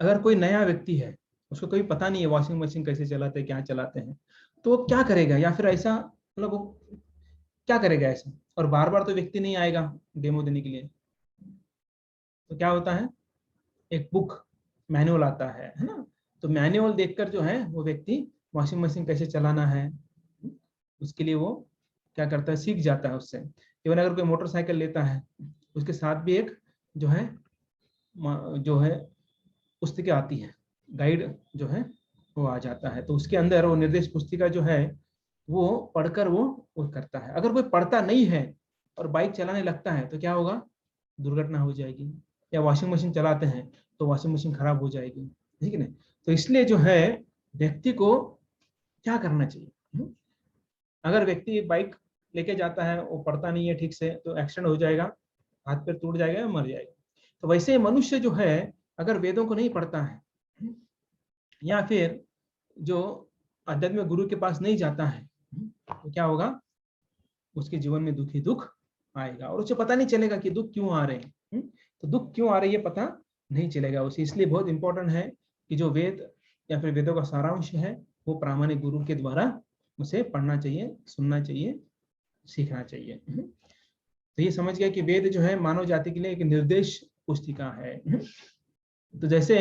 अगर कोई नया व्यक्ति है, उसको कोई पता नहीं है वॉशिंग मशीन कैसे चलाते हैं, क्या चलाते हैं, तो वो क्या करेगा? या फिर ऐसा मतलब वो क्या करेगा ऐसा? और बार बार तो व्यक्ति नहीं आएगा डेमो देने के लिए, तो क्या होता है? एक बुक मैनुअल आता है ना? तो मैनुअल देखकर जो है वो व्यक्ति वॉशिंग मशीन कैसे चलाना है, उसके लिए वो क्या करता है? सीख जाता है उससे। इवन अगर कोई मोटरसाइकिल लेता है, उसके साथ भी एक जो है पुस्तिका आती है, गाइड जो है वो आ जाता है। तो उसके अंदर वो निर्देश पुस्तिका जो है वो पढ़कर वो करता है। अगर कोई पढ़ता नहीं है और बाइक चलाने लगता है तो क्या होगा? दुर्घटना हो जाएगी। या वॉशिंग मशीन चलाते हैं तो वॉशिंग मशीन खराब हो जाएगी, ठीक है ना? तो इसलिए जो है व्यक्ति को क्या करना चाहिए? अगर व्यक्ति बाइक लेके जाता है, वो पढ़ता नहीं है ठीक से, तो एक्सीडेंट हो जाएगा, हाथ पैर टूट जाएगा या मर जाएगा। तो वैसे मनुष्य जो है अगर वेदों को नहीं पढ़ता है, या फिर जो आध्यात्मिक गुरु के पास नहीं जाता है, तो क्या होगा? उसके जीवन में दुख ही दुख आएगा, और उसे पता नहीं चलेगा कि दुख क्यों आ रहे हैं। तो दुख क्यों आ रही है पता नहीं चलेगा उसे। इसलिए बहुत इंपॉर्टेंट है कि जो वेद या फिर वेदों का सारांश है वो प्रामाणिक गुरु के द्वारा उसे पढ़ना चाहिए, सुनना चाहिए, सीखना चाहिए। तो ये समझ गया कि वेद जो है मानव जाति के लिए एक निर्देश पुस्तिका है। तो जैसे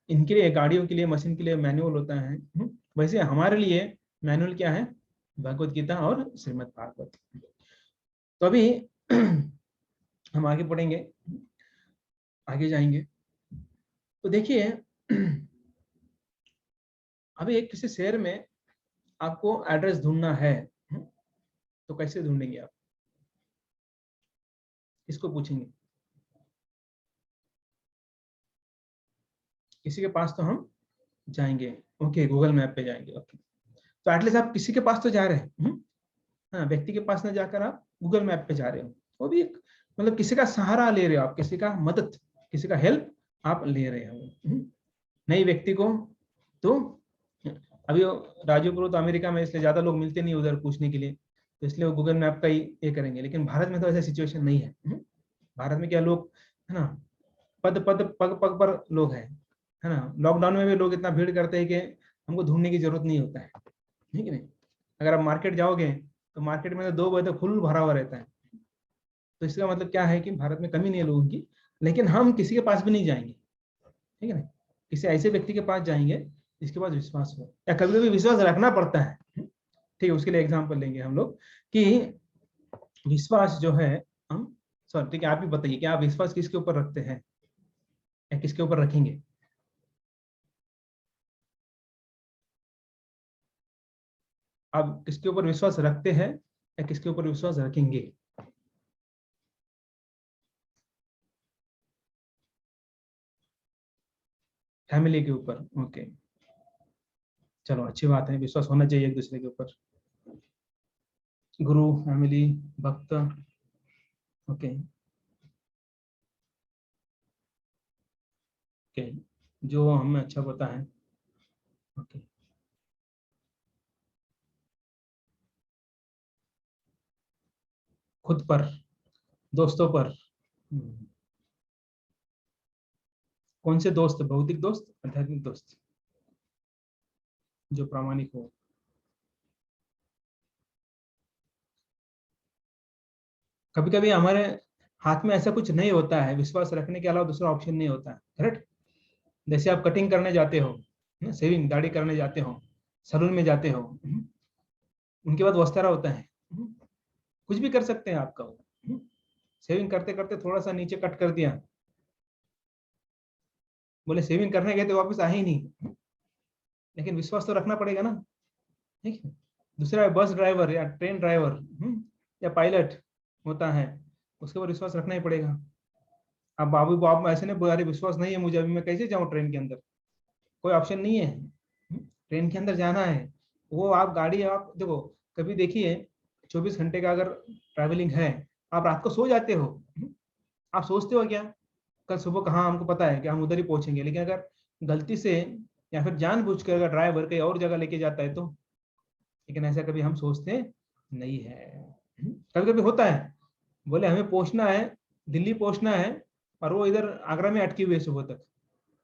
इनके लिए, गाड़ियों के लिए, मशीन के लिए मैनुअल होता है, वैसे हमारे लिए मैनुअल क्या है? भगवत गीता और श्रीमद् भागवत। तो अभी हम आगे पढ़ेंगे। आगे जाएंगे। तो देखिए अभी एक किसी शहर में आपको एड्रेस ढूंढना है, तो कैसे ढूंढेंगे आप? किसको पूछेंगे? किसी के पास तो हम जाएंगे, ओके, गूगल मैप पे जाएंगे, ओके। तो एटलीस्ट आप किसी के पास तो जा रहे हैं, हाँ, व्यक्ति के पास ना जाकर आप गूगल मैप पे जा रहे हो, वो भी एक मतलब किसी का सहारा ले रहे हो आप, किसी का मदद, किसी का हेल्प आप ले रहे हो, नई व्यक्ति को। तो अभी राजू तो अमेरिका में, इसलिए ज्यादा लोग मिलते नहीं उधर पूछने के लिए, तो इसलिए वो गूगल मैप का ही ये करेंगे। लेकिन भारत में तो ऐसा सिचुएशन नहीं है। भारत में क्या लोग, है ना, पद पद पग पग पर लोग हैं, है ना। लॉकडाउन में भी लोग इतना भीड़ करते हैं कि हमको ढूंढने की जरूरत नहीं होता है, ठीक है नहीं। अगर आप मार्केट जाओगे तो मार्केट में तो 2 बजे तक फुल भरा हुआ रहता है। तो इसका मतलब क्या है कि भारत में कमी नहीं है लोगों की, लेकिन हम किसी के पास भी नहीं जाएंगे, ठीक है ना। किसी ऐसे व्यक्ति के पास जाएंगे जिसके पास विश्वास हो, या कभी कभी विश्वास रखना पड़ता है, ठीक है। उसके लिए एग्जाम्पल लेंगे हम लोग कि विश्वास जो है हम, सॉरी ठीक है, आप ही बताइए कि आप विश्वास किसके ऊपर रखते हैं या किसके ऊपर रखेंगे? आप किसके ऊपर विश्वास रखते हैं या किसके ऊपर विश्वास रखेंगे? फैमिली के ऊपर, ओके। चलो अच्छी बात है, विश्वास होना चाहिए एक दूसरे के ऊपर। गुरु, फैमिली, भक्त, ओके ओके, जो हमें अच्छा पता है, ओके। खुद पर, दोस्तों पर, कौन से दोस्त? भौतिक दोस्त, आध्यात्मिक दोस्त, जो प्रामाणिक हो। कभी कभी हमारे हाथ में ऐसा कुछ नहीं होता है, विश्वास रखने के अलावा दूसरा ऑप्शन नहीं होता है, करेक्ट। जैसे आप कटिंग करने जाते हो, सेविंग दाढ़ी करने जाते हो, सलून में जाते हो, उनके बाद वस्तारा होता है, कुछ भी कर सकते हैं आपका वो, सेविंग करते करते थोड़ा सा नीचे कट कर दिया, बोले सेविंग करने गए तो वापस आए ही नहीं, लेकिन विश्वास तो रखना पड़ेगा ना, ठीक है। दूसरा बस ड्राइवर या ट्रेन ड्राइवर, या पायलट होता है, उसके ऊपर विश्वास रखना ही पड़ेगा। अब बाबू बाप ऐसे नहीं बोला, अरे विश्वास नहीं है मुझे, अभी मैं कैसे जाऊं ट्रेन के अंदर, कोई ऑप्शन नहीं है, ट्रेन के अंदर जाना है। वो आप गाड़ी, आप देखो, कभी देखिए 24 घंटे का अगर ट्रैवलिंग है, आप रात को सो जाते हो, आप सोचते हो क्या कल सुबह कहाँ, हमको पता है कि हम उधर ही पहुंचेंगे, लेकिन अगर गलती से या फिर जानबूझकर अगर ड्राइवर कहीं और जगह लेके जाता है तो, लेकिन ऐसा कभी हम सोचते नहीं है। कभी कभी होता है, बोले हमें पहुंचना है, दिल्ली पहुंचना है, और वो इधर आगरा में अटकी हुई है सुबह तक,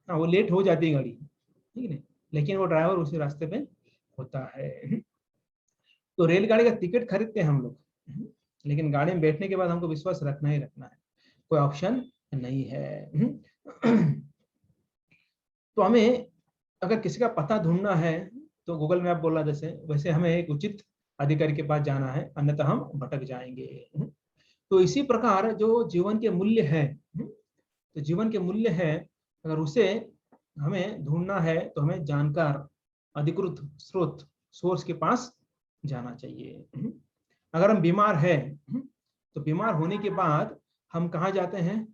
हाँ वो लेट हो जाती है गाड़ी, ठीक है, लेकिन वो ड्राइवर उसी रास्ते पे होता है। तो रेलगाड़ी का टिकट खरीदते हैं हम लोग, लेकिन गाड़ी में बैठने के बाद हमको विश्वास रखना ही रखना है, कोई ऑप्शन नहीं है। तो हमें अगर किसी का पता ढूंढना है तो गूगल मैप बोला जैसे, वैसे हमें एक उचित अधिकारी के पास जाना है, अन्यथा हम भटक जाएंगे। तो इसी प्रकार जो जीवन के मूल्य है, तो जीवन के मूल्य है, अगर उसे हमें ढूंढना है तो हमें जानकार, अधिकृत स्रोत, सोर्स के पास जाना चाहिए। अगर हम बीमार है, तो बीमार होने के बाद हम कहाँ जाते हैं?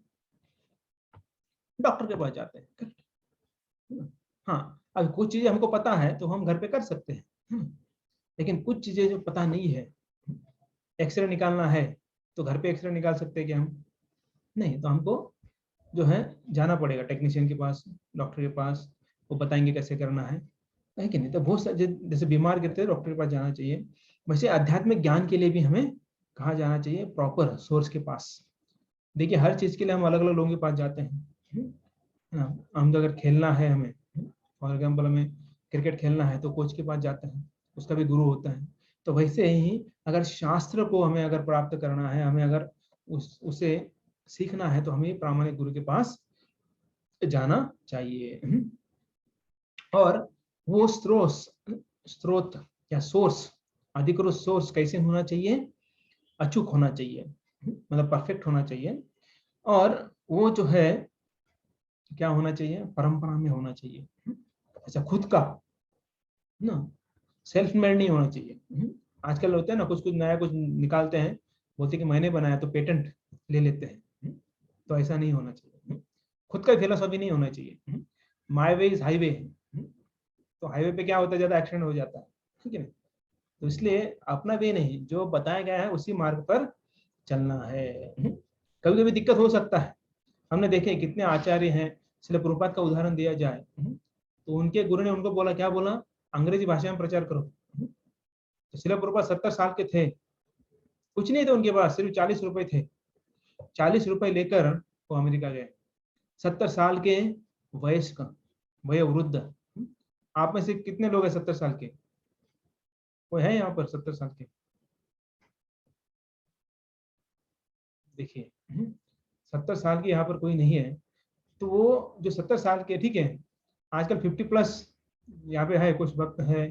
डॉक्टर के पास जाते हैं। हाँ, अब कुछ चीजें हमको पता है तो हम घर पे कर सकते हैं, लेकिन कुछ चीजें जो पता नहीं है, एक्सरे निकालना है तो घर पे एक्सरे निकाल सकते हैं क्या हम? नहीं, तो हमको जो है जाना पड़ेगा टेक्नीशियन के पास, डॉक्टर के पास, वो बताएंगे कैसे करना है कि नहीं। तो बहुत सारे जैसे बीमार गिरते हैं डॉक्टर के पास जाना चाहिए, वैसे आध्यात्मिक ज्ञान के लिए भी हमें कहाँ जाना चाहिए? प्रॉपर सोर्स के पास। देखिए हर चीज के लिए हम अलग अलग लोगों के पास जाते हैं, हम तो अगर खेलना है हमें, फॉर एग्जाम्पल हमें क्रिकेट खेलना है तो कोच के पास जाते हैं, उसका भी गुरु होता है। तो वैसे ही अगर शास्त्र को हमें अगर प्राप्त करना है, हमें अगर उसे सीखना है तो हमें प्रामाणिक गुरु के पास जाना चाहिए। और वो स्रोत या सोर्स, अधिकृत सोर्स कैसे होना चाहिए? अचूक होना चाहिए, मतलब परफेक्ट होना चाहिए। और वो जो है क्या होना चाहिए, परंपरा में होना चाहिए। अच्छा, खुद का ना, सेल्फ मेड नहीं होना चाहिए। आजकल होते हैं ना, कुछ कुछ नया कुछ निकालते हैं, बोलते हैं कि मैंने बनाया, तो पेटेंट ले लेते हैं। तो ऐसा नहीं होना चाहिए। खुद का फिलोसॉफी नहीं होना चाहिए। माई वे इज हाईवे। तो हाईवे पे क्या होता है, ज्यादा एक्सीडेंट हो जाता है, ठीक है ना। तो इसलिए अपना वे नहीं, जो बताया गया है उसी मार्ग पर चलना है। कभी कभी दिक्कत हो सकता है। हमने देखे कितने आचार्य हैं, इसलिए प्रभुपाद का उदाहरण दिया जाए, तो उनके गुरु ने उनको बोला, क्या बोला, अंग्रेजी भाषा में प्रचार करो। तो शिला प्रभुपाद 70 साल के थे, कुछ नहीं थे उनके पास, सिर्फ 40 रुपए थे। 40 रुपए लेकर वो अमेरिका गए। 70 साल के वयस्क का, वयोवृद्ध। आप में से कितने लोग हैं 70 साल के, कोई है यहाँ पर 70 साल के? देखिए, 70 साल की यहाँ पर कोई नहीं है। तो वो जो 70 साल के, ठीक है, आजकल 50+ यहाँ पे है, कुछ वक्त है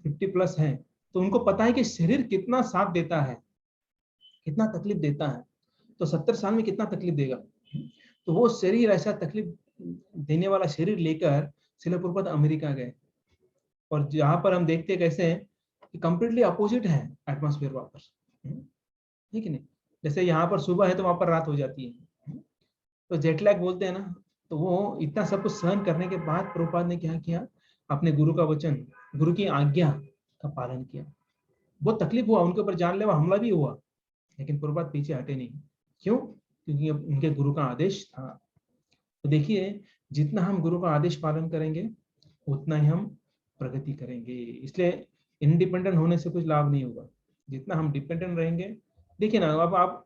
50+ है, तो उनको पता है कि शरीर कितना साथ देता है, कितना तकलीफ देता है। तो 70 साल में कितना तकलीफ देगा। तो वो शरीर, ऐसा तकलीफ देने वाला शरीर लेकर शिला प्रभुपाद अमेरिका गए। और जहां पर हम देखते हैं कैसे हैं कि कंप्लीटली अपोजिट है एटमॉस्फेयर वहां पर, ठीक है नहीं। जैसे यहाँ पर सुबह है तो वहां पर रात हो जाती है, तो जेट लैग बोलते हैं ना। तो वो इतना सब कुछ सहन करने के बाद प्रभुपाद ने क्या किया, अपने गुरु का वचन, गुरु की आज्ञा का पालन किया। बहुत तकलीफ हुआ, उनके ऊपर जानलेवा हमला भी हुआ, लेकिन प्रभुपाद पीछे हटे नहीं। क्यों? क्योंकि अब उनके गुरु का आदेश था। तो देखिए, जितना हम गुरु का आदेश पालन करेंगे उतना ही हम प्रगति करेंगे। इसलिए इंडिपेंडेंट होने से कुछ लाभ नहीं होगा। जितना हम डिपेंडेंट रहेंगे, देखिए ना, अब आप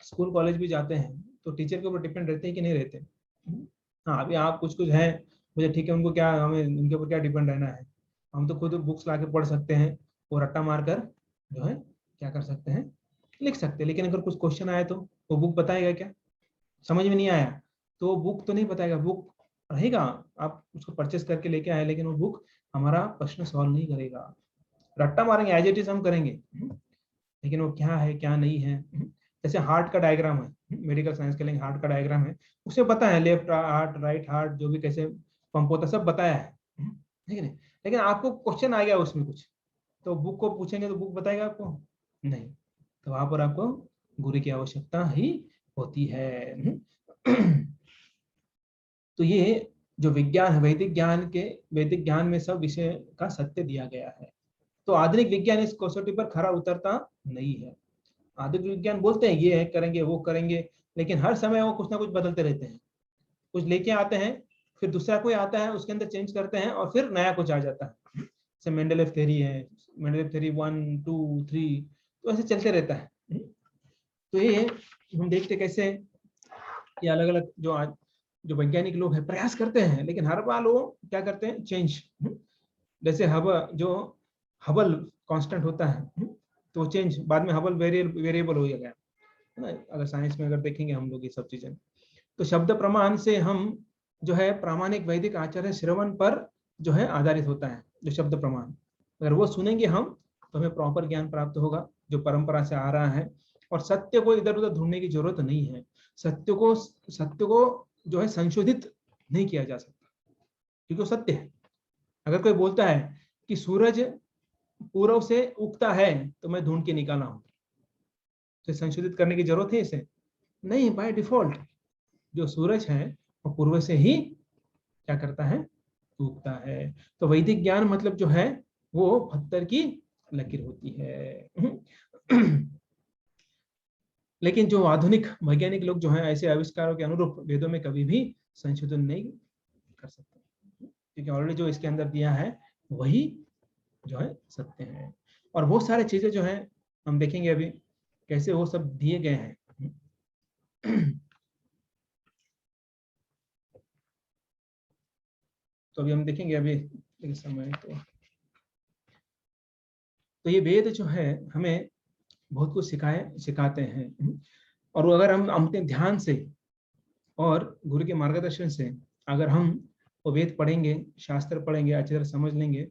स्कूल कॉलेज भी जाते हैं तो टीचर के ऊपर डिपेंड रहते हैं कि नहीं रहते। हाँ, अभी आप कुछ कुछ हैं, मुझे ठीक है, उनको क्या, हमें उनके ऊपर क्या डिपेंड रहना है। हम तो खुद बुक्स ला के पढ़ सकते हैं और रट्टा मार कर जो है क्या कर सकते हैं, लिख सकते हैं। लेकिन अगर कुछ क्वेश्चन आए तो वो बुक बताएगा क्या? समझ में नहीं आया तो बुक तो नहीं बताएगा, बुक रहेगा, आप उसको परचेस करके लेके आए, लेकिन वो बुक हमारा प्रश्न सॉल्व नहीं करेगा। रट्टा मारेंगे, एज इट इज हम करेंगे, लेकिन वो क्या है क्या नहीं है। जैसे हार्ट का डायग्राम है, मेडिकल साइंस के लिए हार्ट का डायग्राम है, उसे पता है लेफ्ट हार्ट राइट हार्ट जो भी कैसे पंप होता है सब बताया है, ठीक है नहीं। लेकिन आपको क्वेश्चन आ गया उसमें कुछ, तो बुक को पूछेंगे तो बुक बताएगा आपको नहीं। तो वहां पर आपको गुरु की आवश्यकता ही होती है। तो ये जो विज्ञान है, वैदिक ज्ञान में सब विषय का सत्य दिया गया है। तो आधुनिक विज्ञान इस कसौटी पर खरा उतरता नहीं है। आधुनिक विज्ञान बोलते हैं ये है, करेंगे वो करेंगे, लेकिन हर समय वो कुछ ना कुछ बदलते रहते हैं। कुछ लेके आते हैं, फिर दूसरा कोई आता है उसके अंदर चेंज करते हैं और फिर नया कुछ आ जाता है। जैसे मेंडलेव थ्योरी है, मेंडलेव थ्योरी 1 2 3, तो ऐसे चलते रहता है। तो ये हम देखते कैसे ये अलग अलग जो वैज्ञानिक लोग हैं प्रयास करते हैं, लेकिन हर बार वो क्या करते हैं, चेंज। जैसे हबल कांस्टेंट होता है, तो चेंज बाद में हबल वेरिएबल हो गया है ना। अगर साइंस में अगर देखेंगे हम लोग ये सब चीजें, तो शब्द प्रमाण से हम जो है प्रामाणिक वैदिक आचार्य श्रवण पर जो है आधारित होता है। जो शब्द प्रमाण अगर वो सुनेंगे हम, तो हमें प्रॉपर ज्ञान प्राप्त होगा जो परंपरा से आ रहा है। और सत्य को इधर उधर ढूंढने की जरूरत नहीं है। सत्य को जो है संशोधित नहीं किया जा सकता, क्योंकि वो सत्य है। अगर कोई बोलता है कि सूरज पूर्व से उगता है, तो मैं ढूंढ के निकाला हूं, तो संशोधित करने की जरूरत है इसे? नहीं, बाय डिफॉल्ट जो सूरज है वो पूर्व से ही क्या करता है, उगता है। तो वैदिक ज्ञान मतलब जो है वो पत्थर की लकीर होती है। लेकिन जो आधुनिक वैज्ञानिक लोग जो हैं ऐसे आविष्कारों के अनुरूप वेदों में कभी भी संशोधन नहीं कर सकते, क्योंकि ऑलरेडी जो इसके अंदर दिया है वही जो है सत्य है। और बहुत सारे चीजें जो है हम देखेंगे अभी कैसे वो सब दिए गए हैं। तो अभी हम देखेंगे अभी इस समय तो ये वेद जो है हमें बहुत कुछ सिखाते हैं। और अगर हम अपने ध्यान से और गुरु के मार्गदर्शन से अगर हम वो वेद पढ़ेंगे, शास्त्र पढ़ेंगे, अच्छी तरह समझ लेंगे,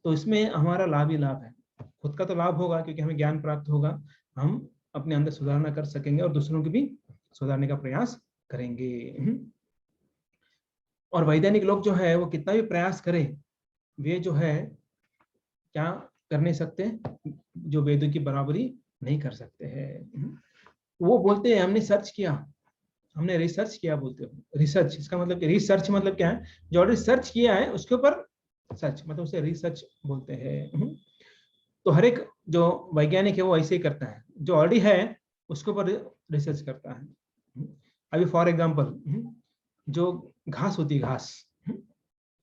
तो इसमें हमारा लाभ ही लाभ है। खुद का तो लाभ होगा क्योंकि हमें ज्ञान प्राप्त होगा, हम अपने अंदर सुधारना कर सकेंगे और दूसरों की भी सुधारने का प्रयास करेंगे। और वैज्ञानिक लोग जो है वो कितना भी प्रयास करें, वे जो है क्या कर नहीं सकते, जो वेदों की बराबरी नहीं कर सकते हैं। वो बोलते हैं हमने सर्च किया, हमने रिसर्च किया, बोलते हो रिसर्च, इसका मतलब रिसर्च मतलब क्या है, जो ऑलरेडी सर्च किया है उसके ऊपर सर्च, मतलब उसे रिसर्च बोलते हैं। तो हर एक जो वैज्ञानिक है वो ऐसे ही करता है, जो ऑलरेडी है उसके ऊपर रिसर्च करता है। अभी फॉर एग्जांपल जो घास होती है, घास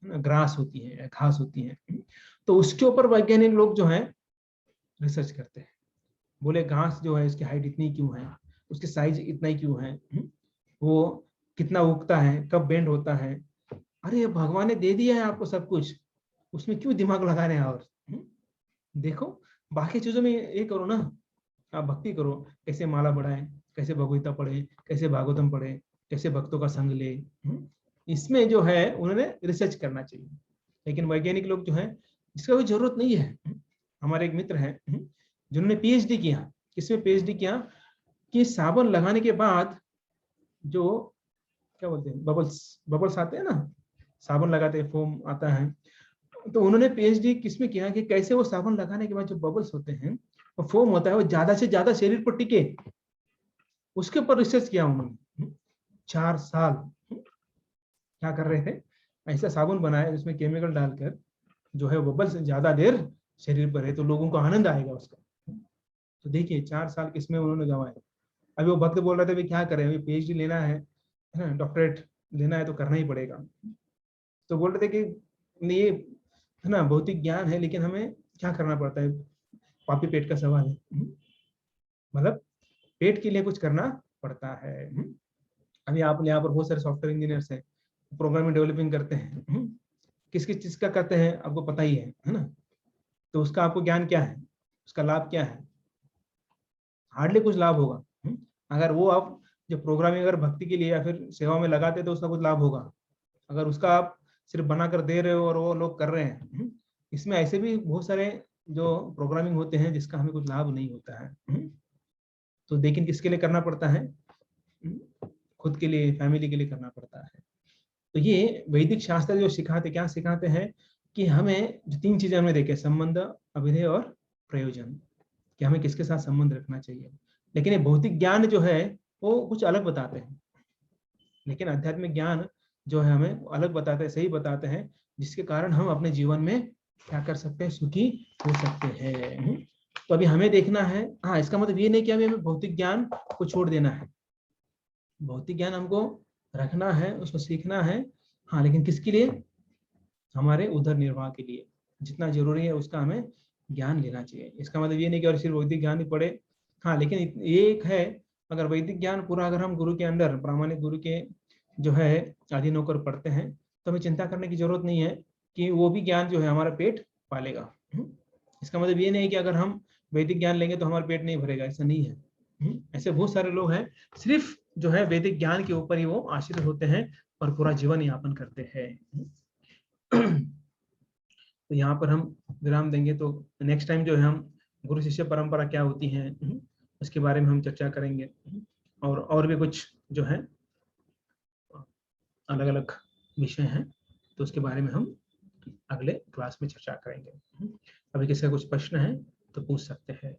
ग्रास होती है, घास होती है, तो उसके ऊपर वैज्ञानिक लोग जो है रिसर्च करते हैं। बोले घास जो है इसकी हाइट इतनी क्यों है, उसकी साइज इतना ही क्यों है, वो कितना उगता है, कब बेंड होता है। अरे भगवान ने दे दिया है आपको सब कुछ, उसमें क्यों दिमाग लगा रहे हैं। और देखो बाकी चीजों में ये करो ना, आप भक्ति करो, कैसे माला बढ़ाए, कैसे भगवता पढ़े, कैसे भागवतम पढ़े, कैसे भक्तों का संग ले, इसमें जो है उन्होंने रिसर्च करना चाहिए। लेकिन वैज्ञानिक लोग जो है इसका कोई जरूरत नहीं है। हमारे एक मित्र हैं जिन्होंने पीएचडी किया, किसमें पीएचडी किया, कि साबुन लगाने के बाद जो क्या बोलते हैं बबल्स, बबल्स आते हैं ना, साबुन लगाते हैं फोम आता है, तो उन्होंने पीएचडी किसमें किया कि कैसे वो साबुन लगाने के बाद जो बबल्स होते हैं, वो फोम होता है, वो ज्यादा से ज्यादा शरीर पर टिके, उसके ऊपर रिसर्च किया उन्होंने 4 साल। क्या कर रहे थे, ऐसा साबुन बनाया जिसमें केमिकल डालकर जो है बबल्स ज्यादा देर शरीर पर है तो लोगों को आनंद आएगा उसका। तो देखिए 4 साल किसमें उन्होंने गंवाए। अभी वो भक्त बोल रहे थे क्या करें, अभी पीएचडी लेना है ना, डॉक्टरेट लेना है तो करना ही पड़ेगा। तो बोल रहे थे कि ये है ना भौतिक ज्ञान है, लेकिन हमें क्या करना पड़ता है, पापी पेट का सवाल है। मतलब पेट के लिए कुछ करना पड़ता है। अभी आप यहाँ पर बहुत सारे सॉफ्टवेयर इंजीनियर्स हैं, प्रोग्रामिंग डेवलपिंग करते हैं, किस किस चीज का करते हैं आपको पता ही है ना। तो उसका आपको ज्ञान क्या है, उसका लाभ क्या है, हार्डली कुछ लाभ होगा। अगर वो आप जो प्रोग्रामिंग अगर भक्ति के लिए या फिर सेवा में लगाते तो उसका कुछ लाभ होगा। अगर उसका आप सिर्फ बना कर दे रहे हो और वो लोग कर रहे हैं, इसमें ऐसे भी बहुत सारे जो प्रोग्रामिंग होते हैं जिसका हमें कुछ लाभ नहीं होता है। तो लेकिन किसके लिए करना पड़ता है, खुद के लिए, फैमिली के लिए करना पड़ता है। तो ये वैदिक शास्त्र जो सिखाते, क्या सिखाते हैं कि हमें जो 3 चीजें हमने देखे, संबंध, अभिधेय और प्रयोजन, कि हमें किसके साथ संबंध रखना चाहिए। लेकिन ये भौतिक ज्ञान जो है वो कुछ अलग बताते हैं, लेकिन आध्यात्मिक ज्ञान जो है हमें अलग बताते हैं, सही बताते हैं, जिसके कारण हम अपने जीवन में क्या कर सकते हैं, सुखी हो सकते हैं। तो अभी हमें देखना है, हाँ इसका मतलब ये नहीं कि हमें भौतिक ज्ञान को छोड़ देना है, भौतिक ज्ञान हमको रखना है, उसको सीखना है। हाँ लेकिन किसके लिए, हमारे उधर निर्वाह के लिए, जितना जरूरी है उसका हमें ज्ञान लेना चाहिए। इसका मतलब ये नहीं कि और सिर्फ वैदिक ज्ञान ही पढ़े। हाँ लेकिन ये एक है, अगर वैदिक ज्ञान पूरा अगर हम गुरु के अंडर, प्रामाणिक गुरु के जो है अधीन होकर पढ़ते हैं, तो हमें चिंता करने की जरूरत नहीं है कि वो भी ज्ञान जो है हमारा पेट पालेगा। इसका मतलब ये नहीं कि अगर हम वैदिक ज्ञान लेंगे तो हमारा पेट नहीं भरेगा, ऐसा नहीं है। ऐसे बहुत सारे लोग हैं सिर्फ जो है वैदिक ज्ञान के ऊपर ही वो आश्रित होते हैं और पूरा जीवन यापन करते हैं। तो यहाँ पर हम विराम देंगे, तो नेक्स्ट टाइम जो है हम गुरु शिष्य परंपरा क्या होती है उसके बारे में हम चर्चा करेंगे, और भी कुछ जो है अलग अलग विषय हैं, तो उसके बारे में हम अगले क्लास में चर्चा करेंगे। अभी किसी का कुछ प्रश्न है तो पूछ सकते हैं।